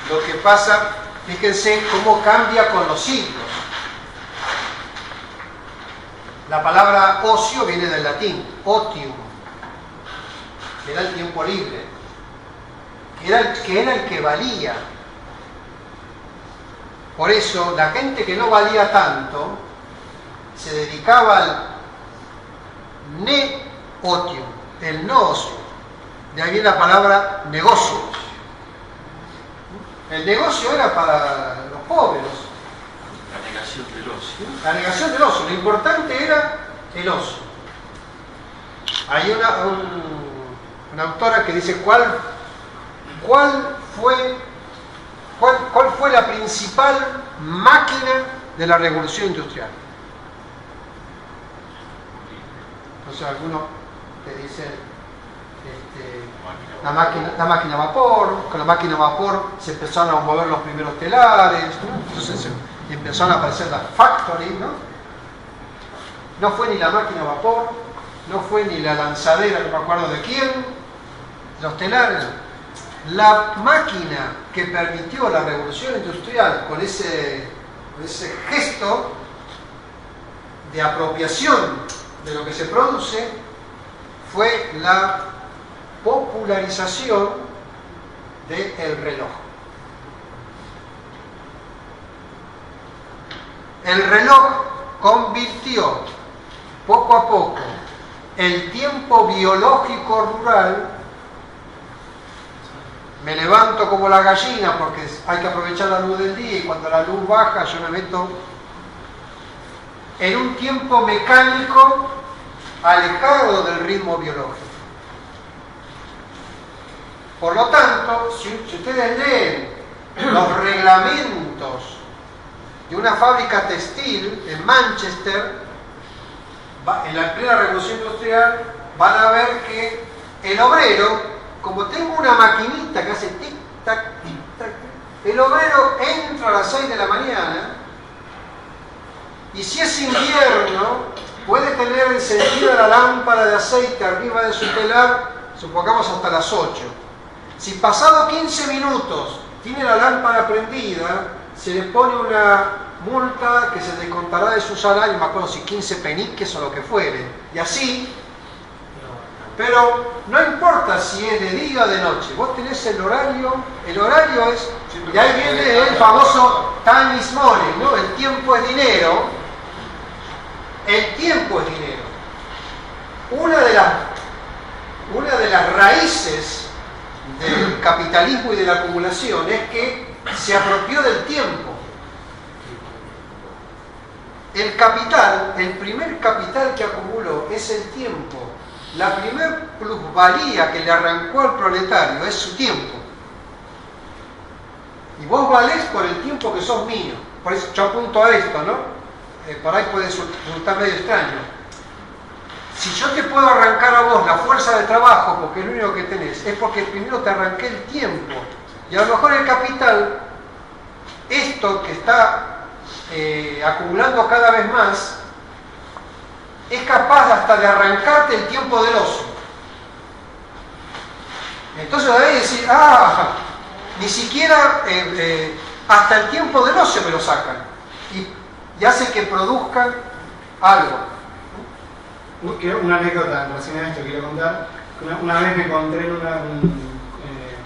lo que pasa, fíjense cómo cambia con los siglos. La palabra ocio viene del latín, otium, que era el tiempo libre, que era el que valía. Por eso, la gente que no valía tanto se dedicaba al ne-otium, el no ocio. De ahí viene la palabra negocio. El negocio era para los pobres. La negación del ocio. La negación del ocio. Lo importante era el ocio. Hay una autora que dice cuál fue la principal máquina de la revolución industrial. Entonces algunos te dicen la máquina a vapor. Con la máquina a vapor se empezaron a mover los primeros telares, ¿no? Entonces empezaron a aparecer las factories, ¿no? No fue ni la máquina a vapor, no fue ni la lanzadera, no me acuerdo de quién, los telares. La máquina que permitió la revolución industrial con ese gesto de apropiación de lo que se produce fue la popularización del reloj. El reloj convirtió poco a poco el tiempo biológico rural. Me levanto como la gallina porque hay que aprovechar la luz del día y cuando la luz baja yo me meto en un tiempo mecánico alejado del ritmo biológico. Por lo tanto, si ustedes leen los reglamentos de una fábrica textil en Manchester, en la plena revolución industrial, van a ver que el obrero, como tengo una maquinita que hace tic-tac, tic-tac, el obrero entra a las 6 de la mañana y si es invierno, puede tener encendida la lámpara de aceite arriba de su telar, supongamos hasta las 8. Si pasado 15 minutos tiene la lámpara prendida, se le pone una multa que se descontará de su salario, me acuerdo si 15 peniques o lo que fuere, y así. Pero no importa si es de día o de noche, vos tenés el horario es, y ahí viene el famoso time is money, ¿no? El tiempo es dinero, el tiempo es dinero. una de las raíces del capitalismo y de la acumulación es que se apropió del tiempo. El capital, el primer capital que acumuló es el tiempo. La primer plusvalía que le arrancó al proletario es su tiempo. Y vos valés por el tiempo que sos mío. Por eso yo apunto a esto, ¿no? Por ahí puede resultar medio extraño. Si yo te puedo arrancar a vos la fuerza de trabajo, porque es lo único que tenés, es porque primero te arranqué el tiempo. Y a lo mejor el capital, esto que está acumulando cada vez más, es capaz hasta de arrancarte el tiempo del ocio. Entonces ahí decir, ni siquiera hasta el tiempo del ocio me lo sacan y hace que produzcan algo. Una anécdota en relación a esto quiero contar. Una vez me encontré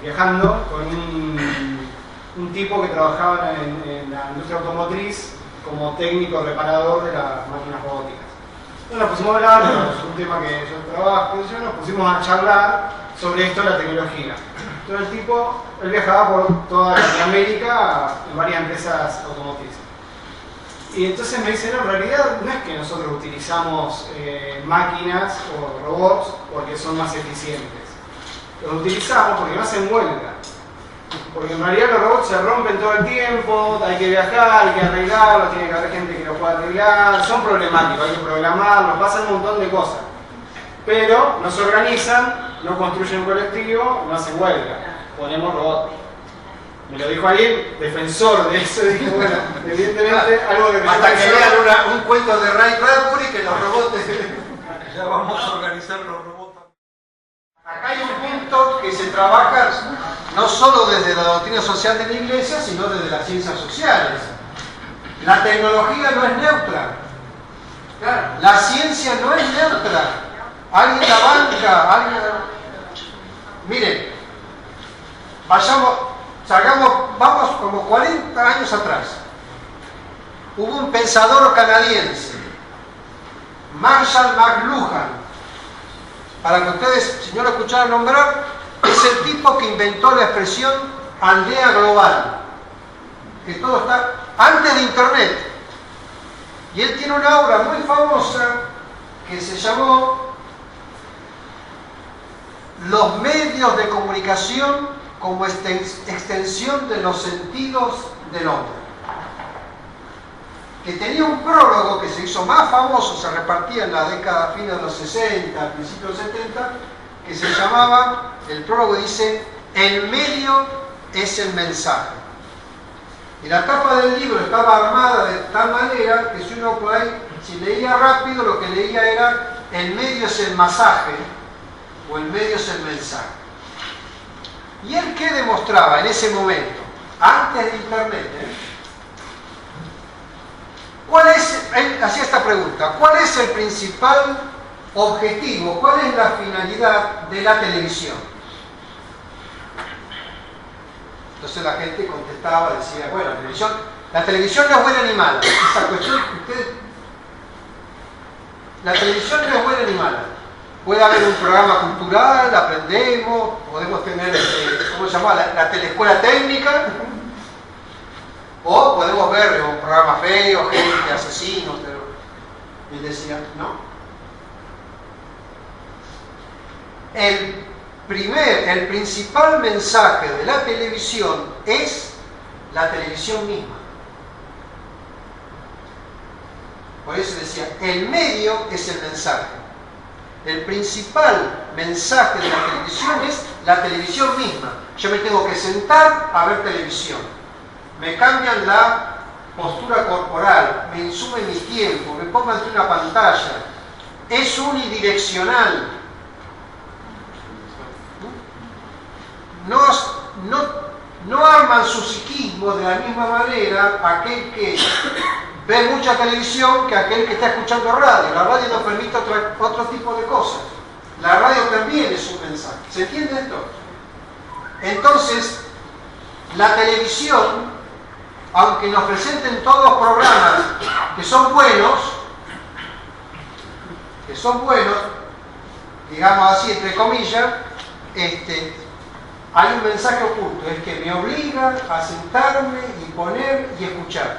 viajando con un tipo que trabajaba en la industria automotriz como técnico reparador de las máquinas robóticas. Entonces nos pusimos a hablar, es un tema que yo trabajo, nos pusimos a charlar sobre esto de la tecnología. Entonces el tipo, él viajaba por toda Latinoamérica en varias empresas automotrices. Y entonces me dice, no, en realidad no es que nosotros utilizamos máquinas o robots porque son más eficientes. Los utilizamos porque no hacen huelga. Porque en realidad los robots se rompen todo el tiempo, hay que viajar, hay que arreglarlos, tiene que haber gente que lo pueda arreglar, son problemáticos, hay que programarlos, pasan un montón de cosas. Pero no se organizan, no construyen un colectivo, no hacen huelga, ponemos robots. Me lo dijo alguien, defensor de eso, dije, bueno, evidentemente algo que... Hasta que lean un cuento de Ray Bradbury que los robots... Ya vamos a organizar los robots. Acá hay un punto que se trabaja no solo desde la doctrina social de la Iglesia, sino desde las ciencias sociales. La tecnología no es neutra. La ciencia no es neutra. Alguien la banca, Miren, vamos como 40 años atrás. Hubo un pensador canadiense, Marshall McLuhan. Para que ustedes, si no lo escucharon nombrar, es el tipo que inventó la expresión aldea global. Que todo está antes de Internet. Y él tiene una obra muy famosa que se llamó Los medios de comunicación como extensión de los sentidos del hombre. Que tenía un prólogo que se hizo más famoso, se repartía en la década fines de los 60, principios de los 70, que se llamaba, el prólogo dice, el medio es el mensaje. Y la tapa del libro estaba armada de tal manera que si uno por ahí, si leía rápido, lo que leía era, el medio es el masaje, o el medio es el mensaje. ¿Y él qué demostraba en ese momento? Antes de Internet, él hacía esta pregunta, ¿cuál es el principal objetivo, cuál es la finalidad de la televisión? Entonces la gente contestaba, decía, bueno, la televisión no es buena ni mala. Esa cuestión que la televisión no es buena ni mala. Puede haber un programa cultural, aprendemos, podemos tener, ¿cómo se llama? La teleescuela técnica. O podemos ver un programa feo, gente, asesinos, pero... Y él decía, no. El principal mensaje de la televisión es la televisión misma. Por eso decía, el medio es el mensaje. El principal mensaje de la televisión es la televisión misma. Yo me tengo que sentar a ver televisión. Me cambian la postura corporal, me insumen mi tiempo, me pongo ante una pantalla. Es unidireccional. No arman su psiquismo de la misma manera aquel que ve mucha televisión que aquel que está escuchando radio. La radio nos permite otro tipo de cosas. La radio también es un mensaje. ¿Se entiende esto? Entonces, la televisión, aunque nos presenten todos programas que son buenos, digamos así, entre comillas, hay un mensaje oculto, es que me obliga a sentarme y poner y escuchar.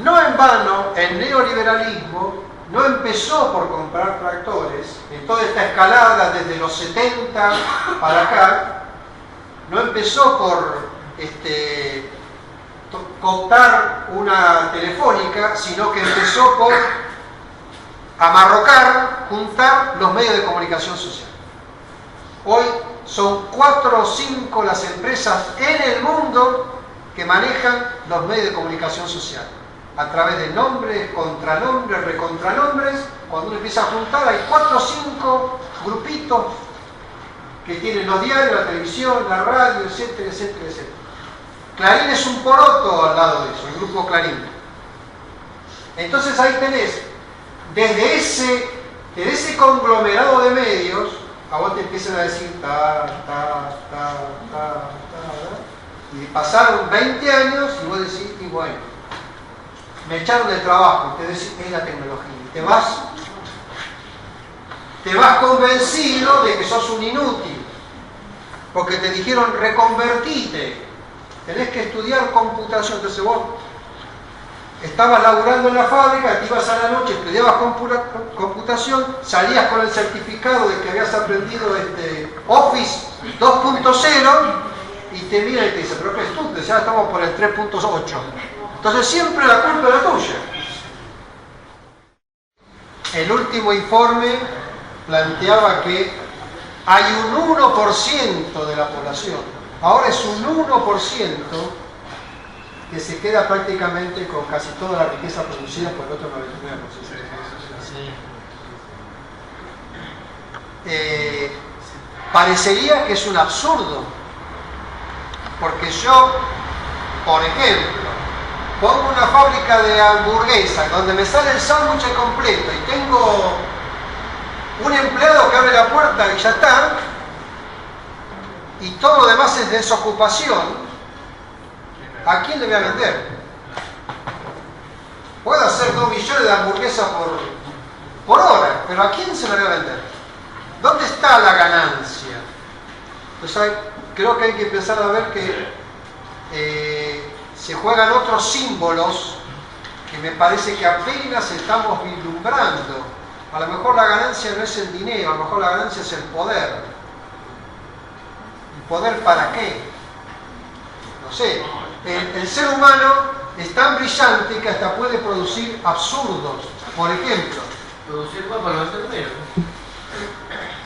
No en vano, el neoliberalismo no empezó por comprar tractores, en toda esta escalada desde los 70 para acá, no empezó por cooptar una telefónica, sino que empezó por amarrocar, juntar los medios de comunicación social. Hoy son 4 o 5 las empresas en el mundo que manejan los medios de comunicación social. A través de nombres, contranombres, recontranombres, cuando uno empieza a juntar hay 4 o 5 grupitos que tienen los diarios, la televisión, la radio, etcétera, etcétera, etcétera. Clarín es un poroto al lado de eso, el grupo Clarín. Entonces ahí tenés, desde ese conglomerado de medios, a vos te empiezan a decir y pasaron 20 años y vos decís, y bueno, me echaron del trabajo, te decís, es la tecnología, y te vas convencido de que sos un inútil, porque te dijeron reconvertite, tenés que estudiar computación. Entonces vos estabas laburando en la fábrica, te ibas a la noche, estudiabas computación, salías con el certificado de que habías aprendido Office 2.0 y te miran y te dicen, pero ¿qué estudias? Ya estamos por el 3.8. Entonces siempre la culpa era tuya. El último informe planteaba que hay un 1% de la población, ahora es un 1%, que se queda prácticamente con casi toda la riqueza producida por el otro 99%. Parecería que es un absurdo, porque yo, por ejemplo, pongo una fábrica de hamburguesas donde me sale el sándwich completo y tengo un empleado que abre la puerta y ya está, y todo lo demás es desocupación. ¿A quién le voy a vender? Puedo hacer 2 millones de hamburguesas por hora, pero ¿a quién se la voy a vender? ¿Dónde está la ganancia? Entonces creo que hay que empezar a ver que se juegan otros símbolos que me parece que apenas estamos vislumbrando. A lo mejor la ganancia no es el dinero, a lo mejor la ganancia es el poder. ¿El poder para qué? No sé. El ser humano es tan brillante que hasta puede producir absurdos. Por ejemplo,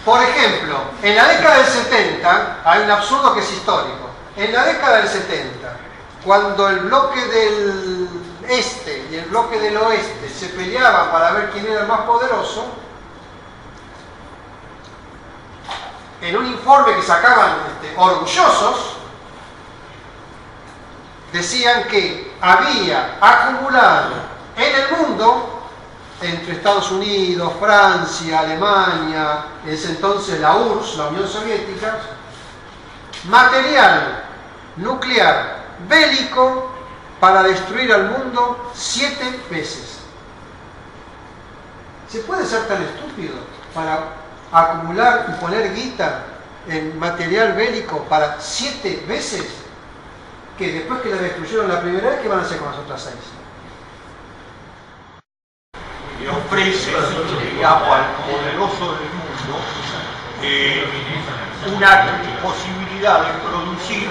por ejemplo, en la década del 70 hay un absurdo que es histórico. En la década del 70, cuando el bloque del este y el bloque del oeste se peleaban para ver quién era el más poderoso, en un informe que sacaban orgullosos, decían que había acumulado en el mundo, entre Estados Unidos, Francia, Alemania, en ese entonces la URSS, la Unión Soviética, material nuclear bélico para destruir al mundo 7 veces. ¿Se puede ser tan estúpido para acumular y poner guita en material bélico para 7 veces? Que después que la destruyeron la primera vez, ¿qué van a hacer con las otras 6? Le ofrece, digamos, al poderoso del mundo una posibilidad de producir,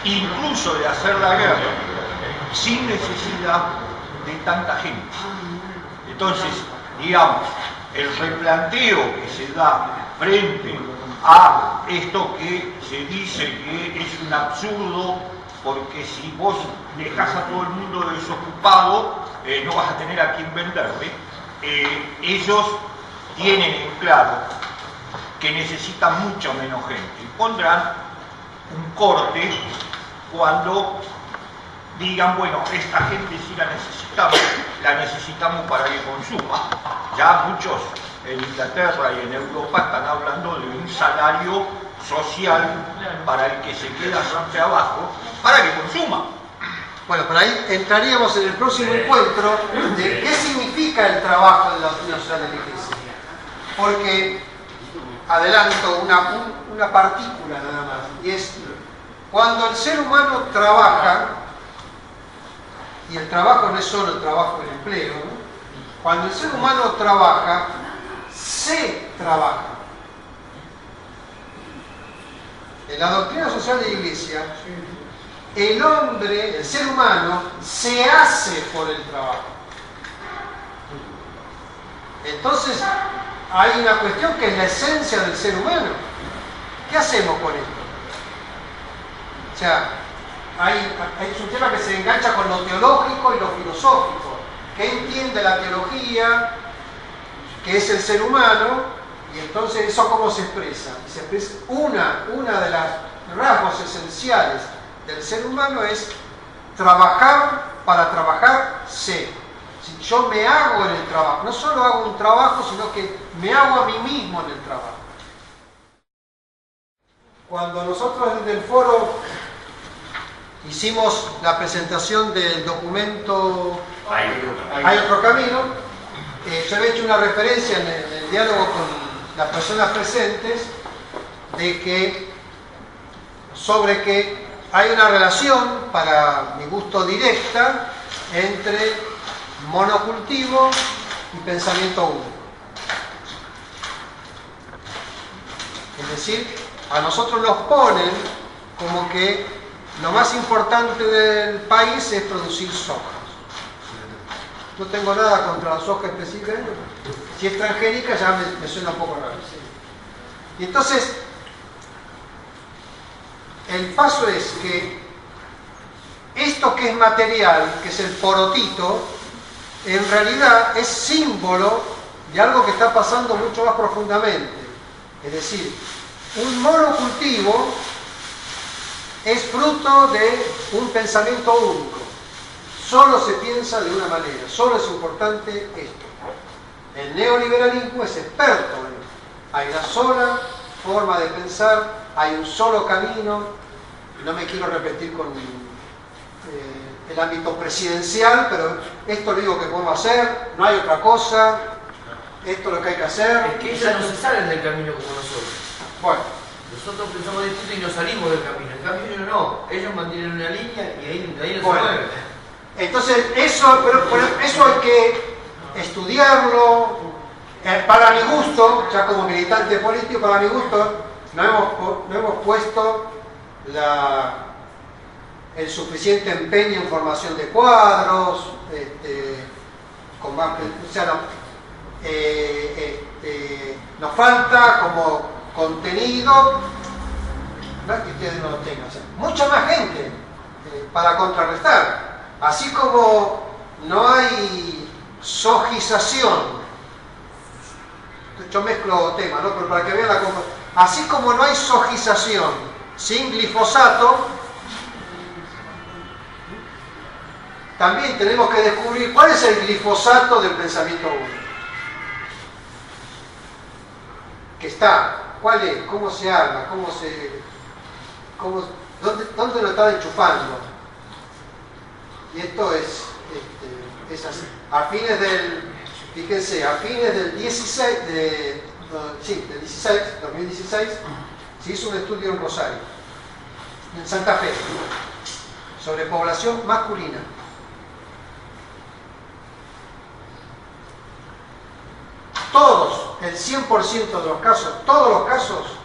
incluso de hacer la guerra, sin necesidad de tanta gente. Entonces, digamos, el replanteo que se da frente a esto que se dice que es un absurdo, porque si vos dejás a todo el mundo desocupado, no vas a tener a quién venderle. Ellos tienen en claro que necesitan mucho menos gente y pondrán un corte cuando digan, bueno, esta gente sí la necesitamos para que consuma. Ya muchos en Inglaterra y en Europa están hablando de un salario social para el que se queda siempre abajo, para que consuma. Bueno, por ahí entraríamos en el próximo encuentro de qué significa el trabajo de la doctrina social de riqueza. porque adelanto una partícula nada más, y es cuando el ser humano trabaja, y el trabajo no es solo el trabajo del empleo, ¿no? Cuando el ser humano trabaja, se trabaja. En la doctrina social de la Iglesia, el hombre, el ser humano, se hace por el trabajo. Entonces, hay una cuestión que es la esencia del ser humano. ¿Qué hacemos con esto? O sea, es un tema que se engancha con lo teológico y lo filosófico. ¿Qué entiende la teología? ¿Qué es el ser humano? Y entonces, ¿eso cómo se expresa? Se expresa una de las rasgos esenciales del ser humano es trabajar para trabajarse. Si yo me hago en el trabajo, no solo hago un trabajo, sino que me hago a mí mismo en el trabajo. Cuando nosotros desde el foro hicimos la presentación del documento Hay otro camino, yo había hecho una referencia en el diálogo con las personas presentes sobre que hay una relación, para mi gusto directa, entre monocultivo y pensamiento único. Es decir, a nosotros nos ponen como que lo más importante del país es producir soja. No tengo nada contra la soja específica, si es transgénica ya me suena un poco raro. Y entonces, el paso es que esto que es material, que es el porotito, en realidad es símbolo de algo que está pasando mucho más profundamente. Es decir, un monocultivo es fruto de un pensamiento único. Solo se piensa de una manera, solo es importante esto. El neoliberalismo es experto en esto. Hay una sola forma de pensar, hay un solo camino. No me quiero repetir con el ámbito presidencial, pero esto es lo único que podemos hacer, no hay otra cosa, esto es lo que hay que hacer. Es que ellos no se salen del camino como nosotros. Bueno. Nosotros pensamos distinto y nos salimos del camino. En cambio ellos no, ellos mantienen una línea y ahí no se mueven. Entonces, eso hay que estudiarlo. Para mi gusto, ya como militante político, para mi gusto, no hemos puesto el suficiente empeño en formación de cuadros, con más, o sea, nos falta como contenido, no es que ustedes no lo tengan, o sea, mucha más gente para contrarrestar. Así como no hay sojización, yo mezclo temas, ¿no? Pero para que vean así como no hay sojización sin glifosato, también tenemos que descubrir cuál es el glifosato del pensamiento único. Que está, cuál es, cómo se arma, dónde lo están enchufando. Y esto es así. A fines del 2016, se hizo un estudio en Rosario, en Santa Fe, sobre población masculina. El 100% de los casos, todos los casos,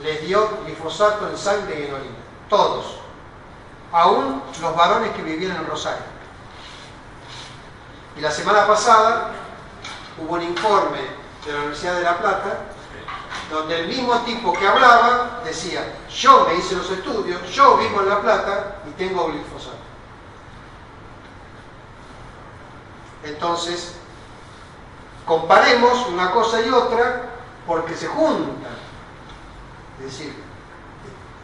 les dio glifosato en sangre y en orina. Todos. Aún los varones que vivían en Rosario. Y la semana pasada hubo un informe de la Universidad de La Plata donde el mismo tipo que hablaba decía: yo me hice los estudios, yo vivo en La Plata y tengo glifosato. Entonces, comparemos una cosa y otra porque se juntan. Es decir,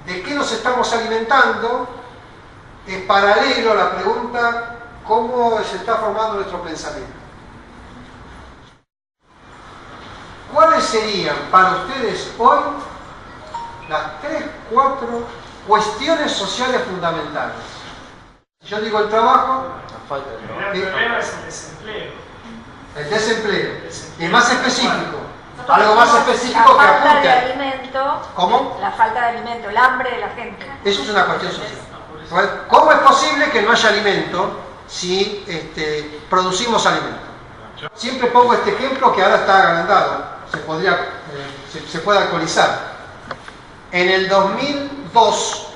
¿de qué nos estamos alimentando? Es paralelo a la pregunta: ¿cómo se está formando nuestro pensamiento? ¿Cuáles serían para ustedes hoy las 3, 4 cuestiones sociales fundamentales? Yo digo el trabajo. El problema es el desempleo. El desempleo. Y más específico. algo más específico que La falta de apunte. alimento. ¿Cómo? La falta de alimento, el hambre de la gente. Eso es una cuestión social. ¿Cómo es posible que no haya alimento si producimos alimento? Siempre pongo este ejemplo que ahora está agrandado, se puede actualizar. En el 2002,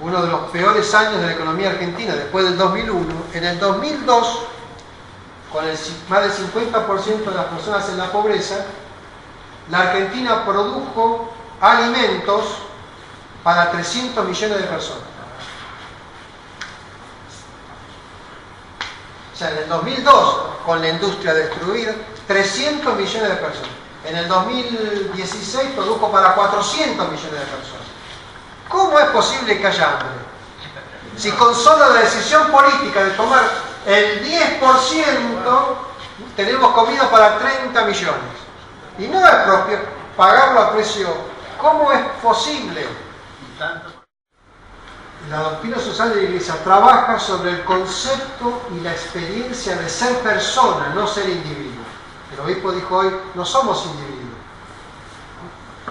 uno de los peores años de la economía argentina, después del 2001, en el 2002, con más del 50% de las personas en la pobreza, la Argentina produjo alimentos para 300 millones de personas. O sea, en el 2002, con la industria destruida, 300 millones de personas. En el 2016 produjo para 400 millones de personas. ¿Cómo es posible que haya hambre? Si con solo la decisión política de tomar el 10%, tenemos comida para 30 millones. Y no es propio pagarlo a precio. ¿Cómo es posible? La doctrina social de la Iglesia trabaja sobre el concepto y la experiencia de ser persona, no ser individuo. El obispo dijo hoy, no somos individuos.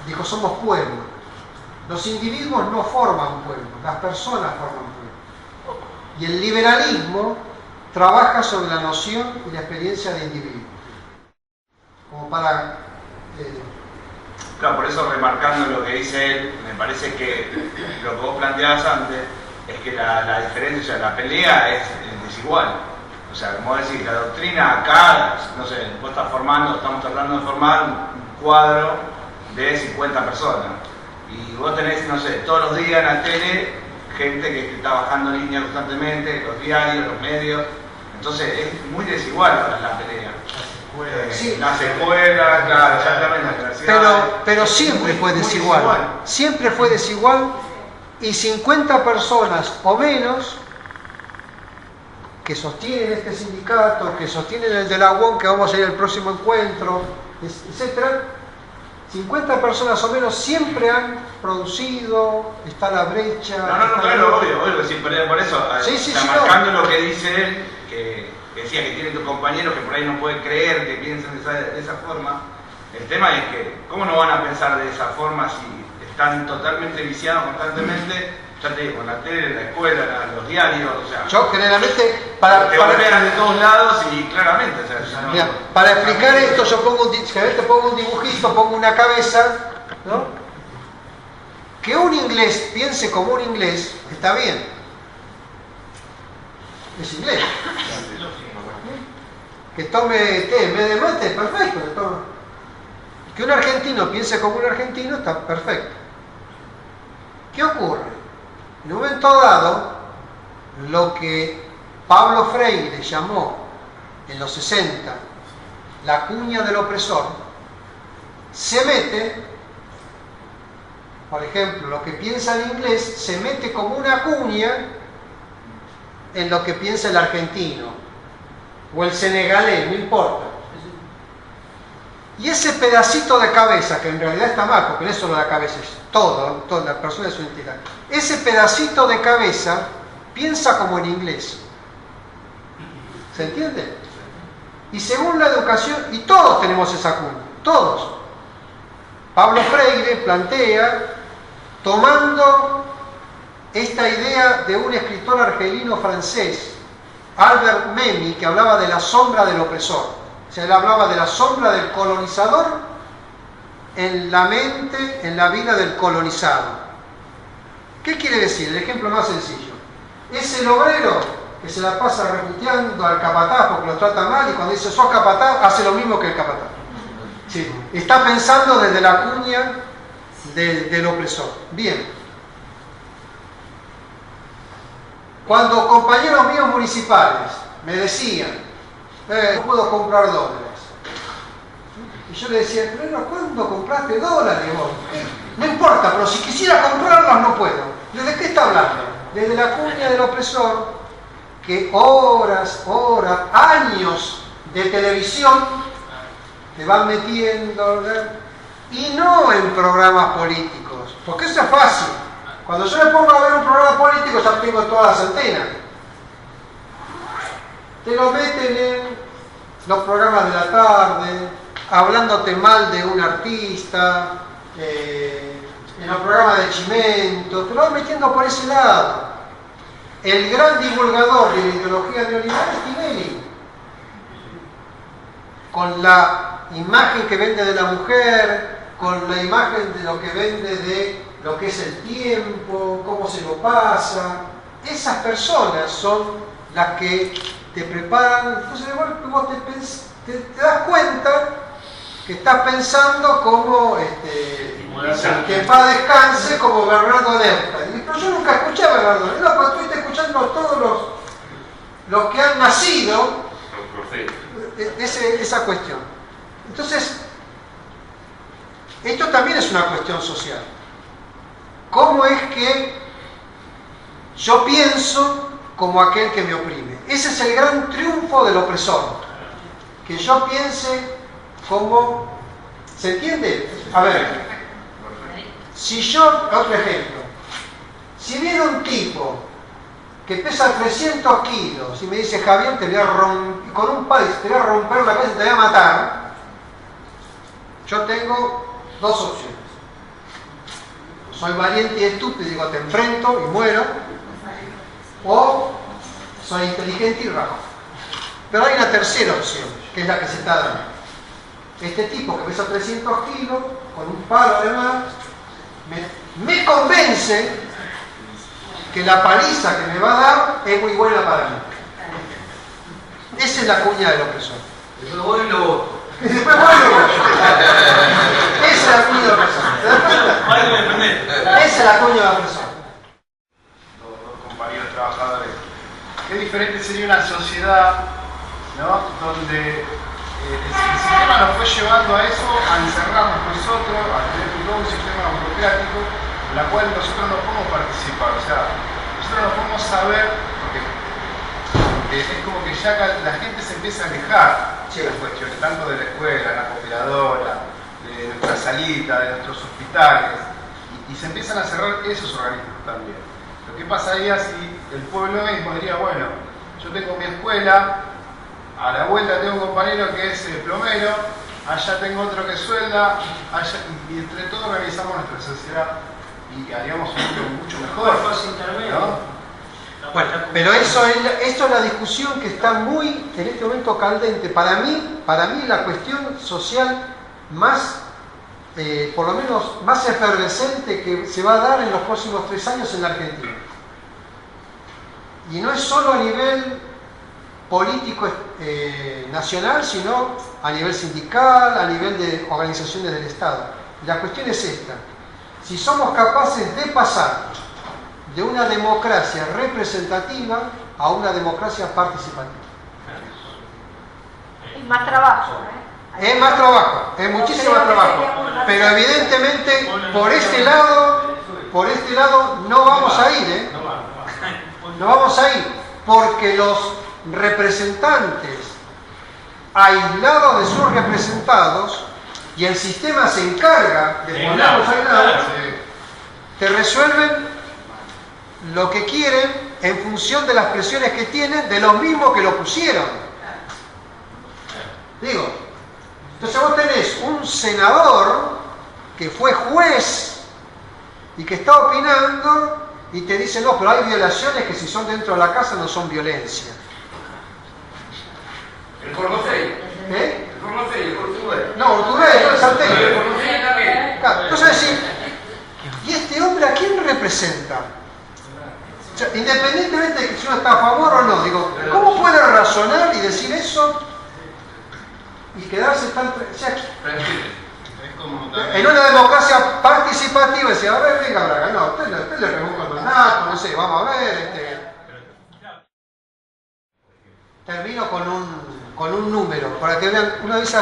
Dijo, somos pueblo. Los individuos no forman pueblo, las personas forman pueblo. Y el liberalismo trabaja sobre la noción y la experiencia de individuo. Como para... Claro, por eso remarcando lo que dice él, me parece que lo que vos planteabas antes es que la diferencia, o sea, la pelea es desigual. O sea, como decís, la doctrina acá, no sé, vos estamos tratando de formar un cuadro de 50 personas. Y vos tenés, no sé, todos los días en la tele, gente que está bajando líneas constantemente, los diarios, los medios. Entonces es muy desigual la pelea. Sí. Las escuelas, claro, exactamente, las universidades. Pero siempre fue desigual. Siempre fue desigual y 50 personas o menos que sostienen este sindicato, que sostienen el de la UON, que vamos a ir al próximo encuentro, etc. 50 personas o menos siempre han producido, está la brecha. No, claro, obvio, sí, por eso, marcando lo que dice él, que decía que tiene tus compañeros que por ahí no pueden creer que piensen de esa forma. El tema es que, ¿cómo no van a pensar de esa forma si están totalmente viciados constantemente? Ya te digo, en la tele, en la escuela, en los diarios, o sea... Yo generalmente... te golpean de todos lados y claramente... O sea, mira, para explicar esto yo pongo un dibujito, pongo una cabeza, ¿no? Que un inglés piense como un inglés, está bien. Es inglés. Que tome té en vez de mate, perfecto. Que un argentino piense como un argentino, está perfecto. ¿Qué ocurre? En un momento dado, lo que Pablo Freire llamó en los 60 la cuña del opresor, se mete, por ejemplo, lo que piensa el inglés, se mete como una cuña en lo que piensa el argentino o el senegalés, no importa. Y ese pedacito de cabeza, que en realidad está mal, porque no es solo la cabeza, es toda la persona de su entidad. Ese pedacito de cabeza piensa como en inglés. ¿Se entiende? Y según la educación, y todos tenemos esa cuña, todos. Pablo Freire plantea, tomando esta idea de un escritor argelino francés, Albert Memmi, que hablaba de la sombra del opresor. O sea, él hablaba de la sombra del colonizador en la mente, en la vida del colonizado. ¿Qué quiere decir? El ejemplo más sencillo. Es el obrero que se la pasa reputeando al capataz porque lo trata mal y cuando dice sos capataz, hace lo mismo que el capataz. Sí. Está pensando desde la cuña del opresor. Bien. Cuando compañeros míos municipales me decían, no puedo comprar dólares. Y yo le decía, pero ¿cuándo compraste dólares vos? No importa, pero si quisiera comprarlos no puedo. ¿Desde qué está hablando? Desde la cuña del opresor, que horas, años de televisión te van metiendo, ¿verdad? Y no en programas políticos, porque eso es fácil. Cuando yo me pongo a ver un programa político ya tengo todas las antenas. Te lo meten en los programas de la tarde, hablándote mal de un artista, en los programas de Chimento, te lo van metiendo por ese lado. El gran divulgador de la ideología neoliberal es Tinelli, con la imagen que vende de la mujer, con la imagen de lo que vende de lo que es el tiempo, cómo se lo pasa. Esas personas son las que te preparan. Entonces de golpe vos te das cuenta que estás pensando como que en paz descanse, como Bernardo Lerta. Pero yo nunca escuché a Bernardo Lerta, no, porque estoy escuchando a todos los que han nacido esa cuestión. Entonces, esto también es una cuestión social. ¿Cómo es que yo pienso como aquel que me oprime? Ese es el gran triunfo del opresor. Que yo piense como... ¿Se entiende? A ver, si yo... Otro ejemplo. Si viene un tipo que pesa 300 kilos y me dice, Javier, te voy a romper, con un palo te voy a romper la cabeza y te voy a matar, yo tengo dos opciones. Soy valiente y estúpido y digo, te enfrento y muero, o soy inteligente y rajo. Pero hay una tercera opción, que es la que se está dando. Este tipo que pesa 300 kilos, con un palo además, me convence que la paliza que me va a dar es muy buena para mí. Esa es la cuña del opresor. Después voy y lo voto. Después voy y lo voto. Esa es la cuña del opresor. ¿Te das cuenta? Esa es la cuña del opresor. Dos compañeros trabajadores. Qué diferente sería una sociedad, ¿no?, donde el sistema nos fue llevando a eso, a encerrarnos nosotros, a tener todo un sistema burocrático, en la cual nosotros no podemos participar. O sea, nosotros no podemos saber, porque es como que ya la gente se empieza a alejar de las cuestiones, tanto de la escuela, la cooperadora, de nuestra salita, de nuestros hospitales, y se empiezan a cerrar esos organismos también. Lo que pasaría si el pueblo mismo diría, bueno, yo tengo mi escuela, a la vuelta tengo un compañero que es plomero, allá tengo otro que suelda, allá, y entre todos organizamos nuestra sociedad y haríamos un mundo mucho mejor, ¿no? Bueno, pero esto es la discusión que está muy, en este momento, candente. Para mí la cuestión social más, por lo menos, más efervescente que se va a dar en los próximos 3 años en la Argentina. Y no es solo a nivel político nacional, sino a nivel sindical, a nivel de organizaciones del Estado. La cuestión es esta: si somos capaces de pasar de una democracia representativa a una democracia participativa. Es más trabajo, Es más trabajo, es muchísimo más trabajo. Pero evidentemente por este lado no vamos a ir, No vamos a ir, porque los representantes aislados de sus representados, y el sistema se encarga de ponerlos aislados, te resuelven lo que quieren en función de las presiones que tienen de los mismos que lo pusieron. Digo, entonces vos tenés un senador que fue juez y que está opinando y te dice, no, pero hay violaciones que si son dentro de la casa no son violencia. El Cornofey. ¿Eh? El Cornofey, el Cortubé. No, Urtubey, no el Salteño. El Cornofey también. Claro, entonces decir, ¿y este hombre a quién representa? O sea, independientemente de que si uno está a favor o no, digo, ¿cómo puede razonar y decir eso y quedarse tan... O sea, en una democracia participativa decía, a ver, venga Braga, no, usted le revoca el mandato, no sé, vamos a ver, Termino con un número, para que vean, una vez,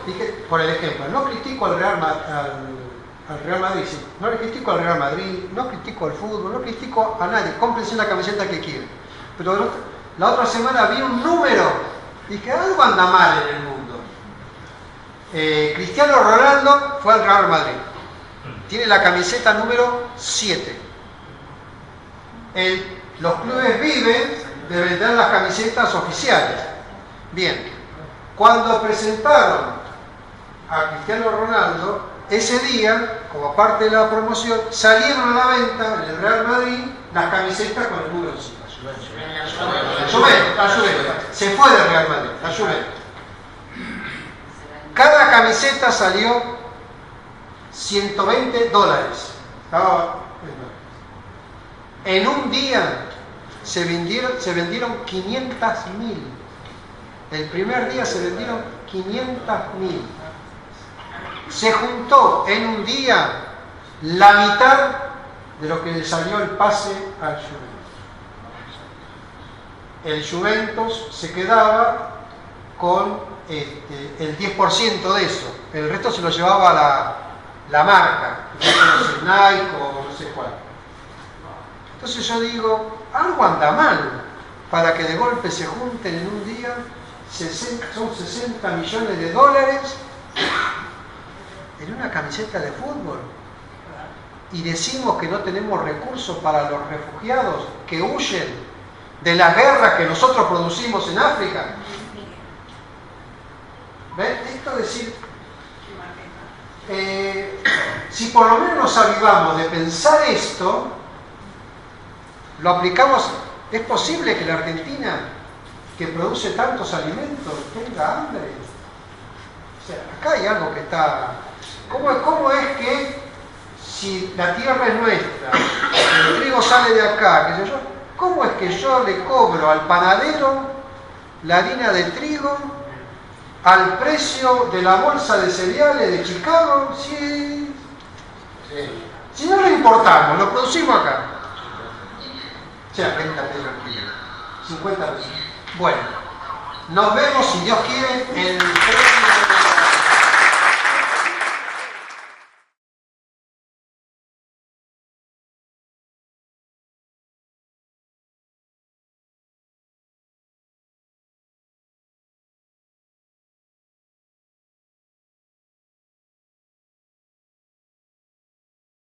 dije, por el ejemplo, no critico al Real Madrid, sí. No le critico al Real Madrid, no critico al fútbol, no critico a nadie, cómprense la camiseta que quieran. Pero la otra semana vi un número, dije, algo anda mal en el mundo. Cristiano Ronaldo fue al Real Madrid, tiene la camiseta número 7. Los clubes viven de vender las camisetas oficiales. Bien, Cuando presentaron a Cristiano Ronaldo, ese día, como parte de la promoción, salieron a la venta en el Real Madrid las camisetas con el número 5. La Juventus. Se fue del Real Madrid, la Juventus. Cada camiseta salió $120. En un día se vendieron 500.000. El primer día se vendieron 500.000. Se juntó en un día la mitad de lo que le salió el pase al Juventus. El Juventus se quedaba con el 10% de eso. El resto se lo llevaba la marca, Nike o no sé cuál. Entonces yo digo, algo anda mal para que de golpe se junten en un día, son $60 millones en una camiseta de fútbol. Y decimos que no tenemos recursos para los refugiados que huyen de las guerras que nosotros producimos en África. ¿Ven? Esto es decir, si por lo menos nos avivamos de pensar esto, lo aplicamos. ¿Es posible que la Argentina, que produce tantos alimentos, tenga hambre? O sea, acá hay algo que está... ¿Cómo es que si la tierra es nuestra, el trigo sale de acá, qué sé yo, cómo es que yo le cobro al panadero la harina de trigo al precio de la bolsa de cereales de Chicago? Si no lo importamos, lo producimos acá. O sea, 30 pesos el kilo, 50 pesos. Bueno, nos vemos, si Dios quiere, el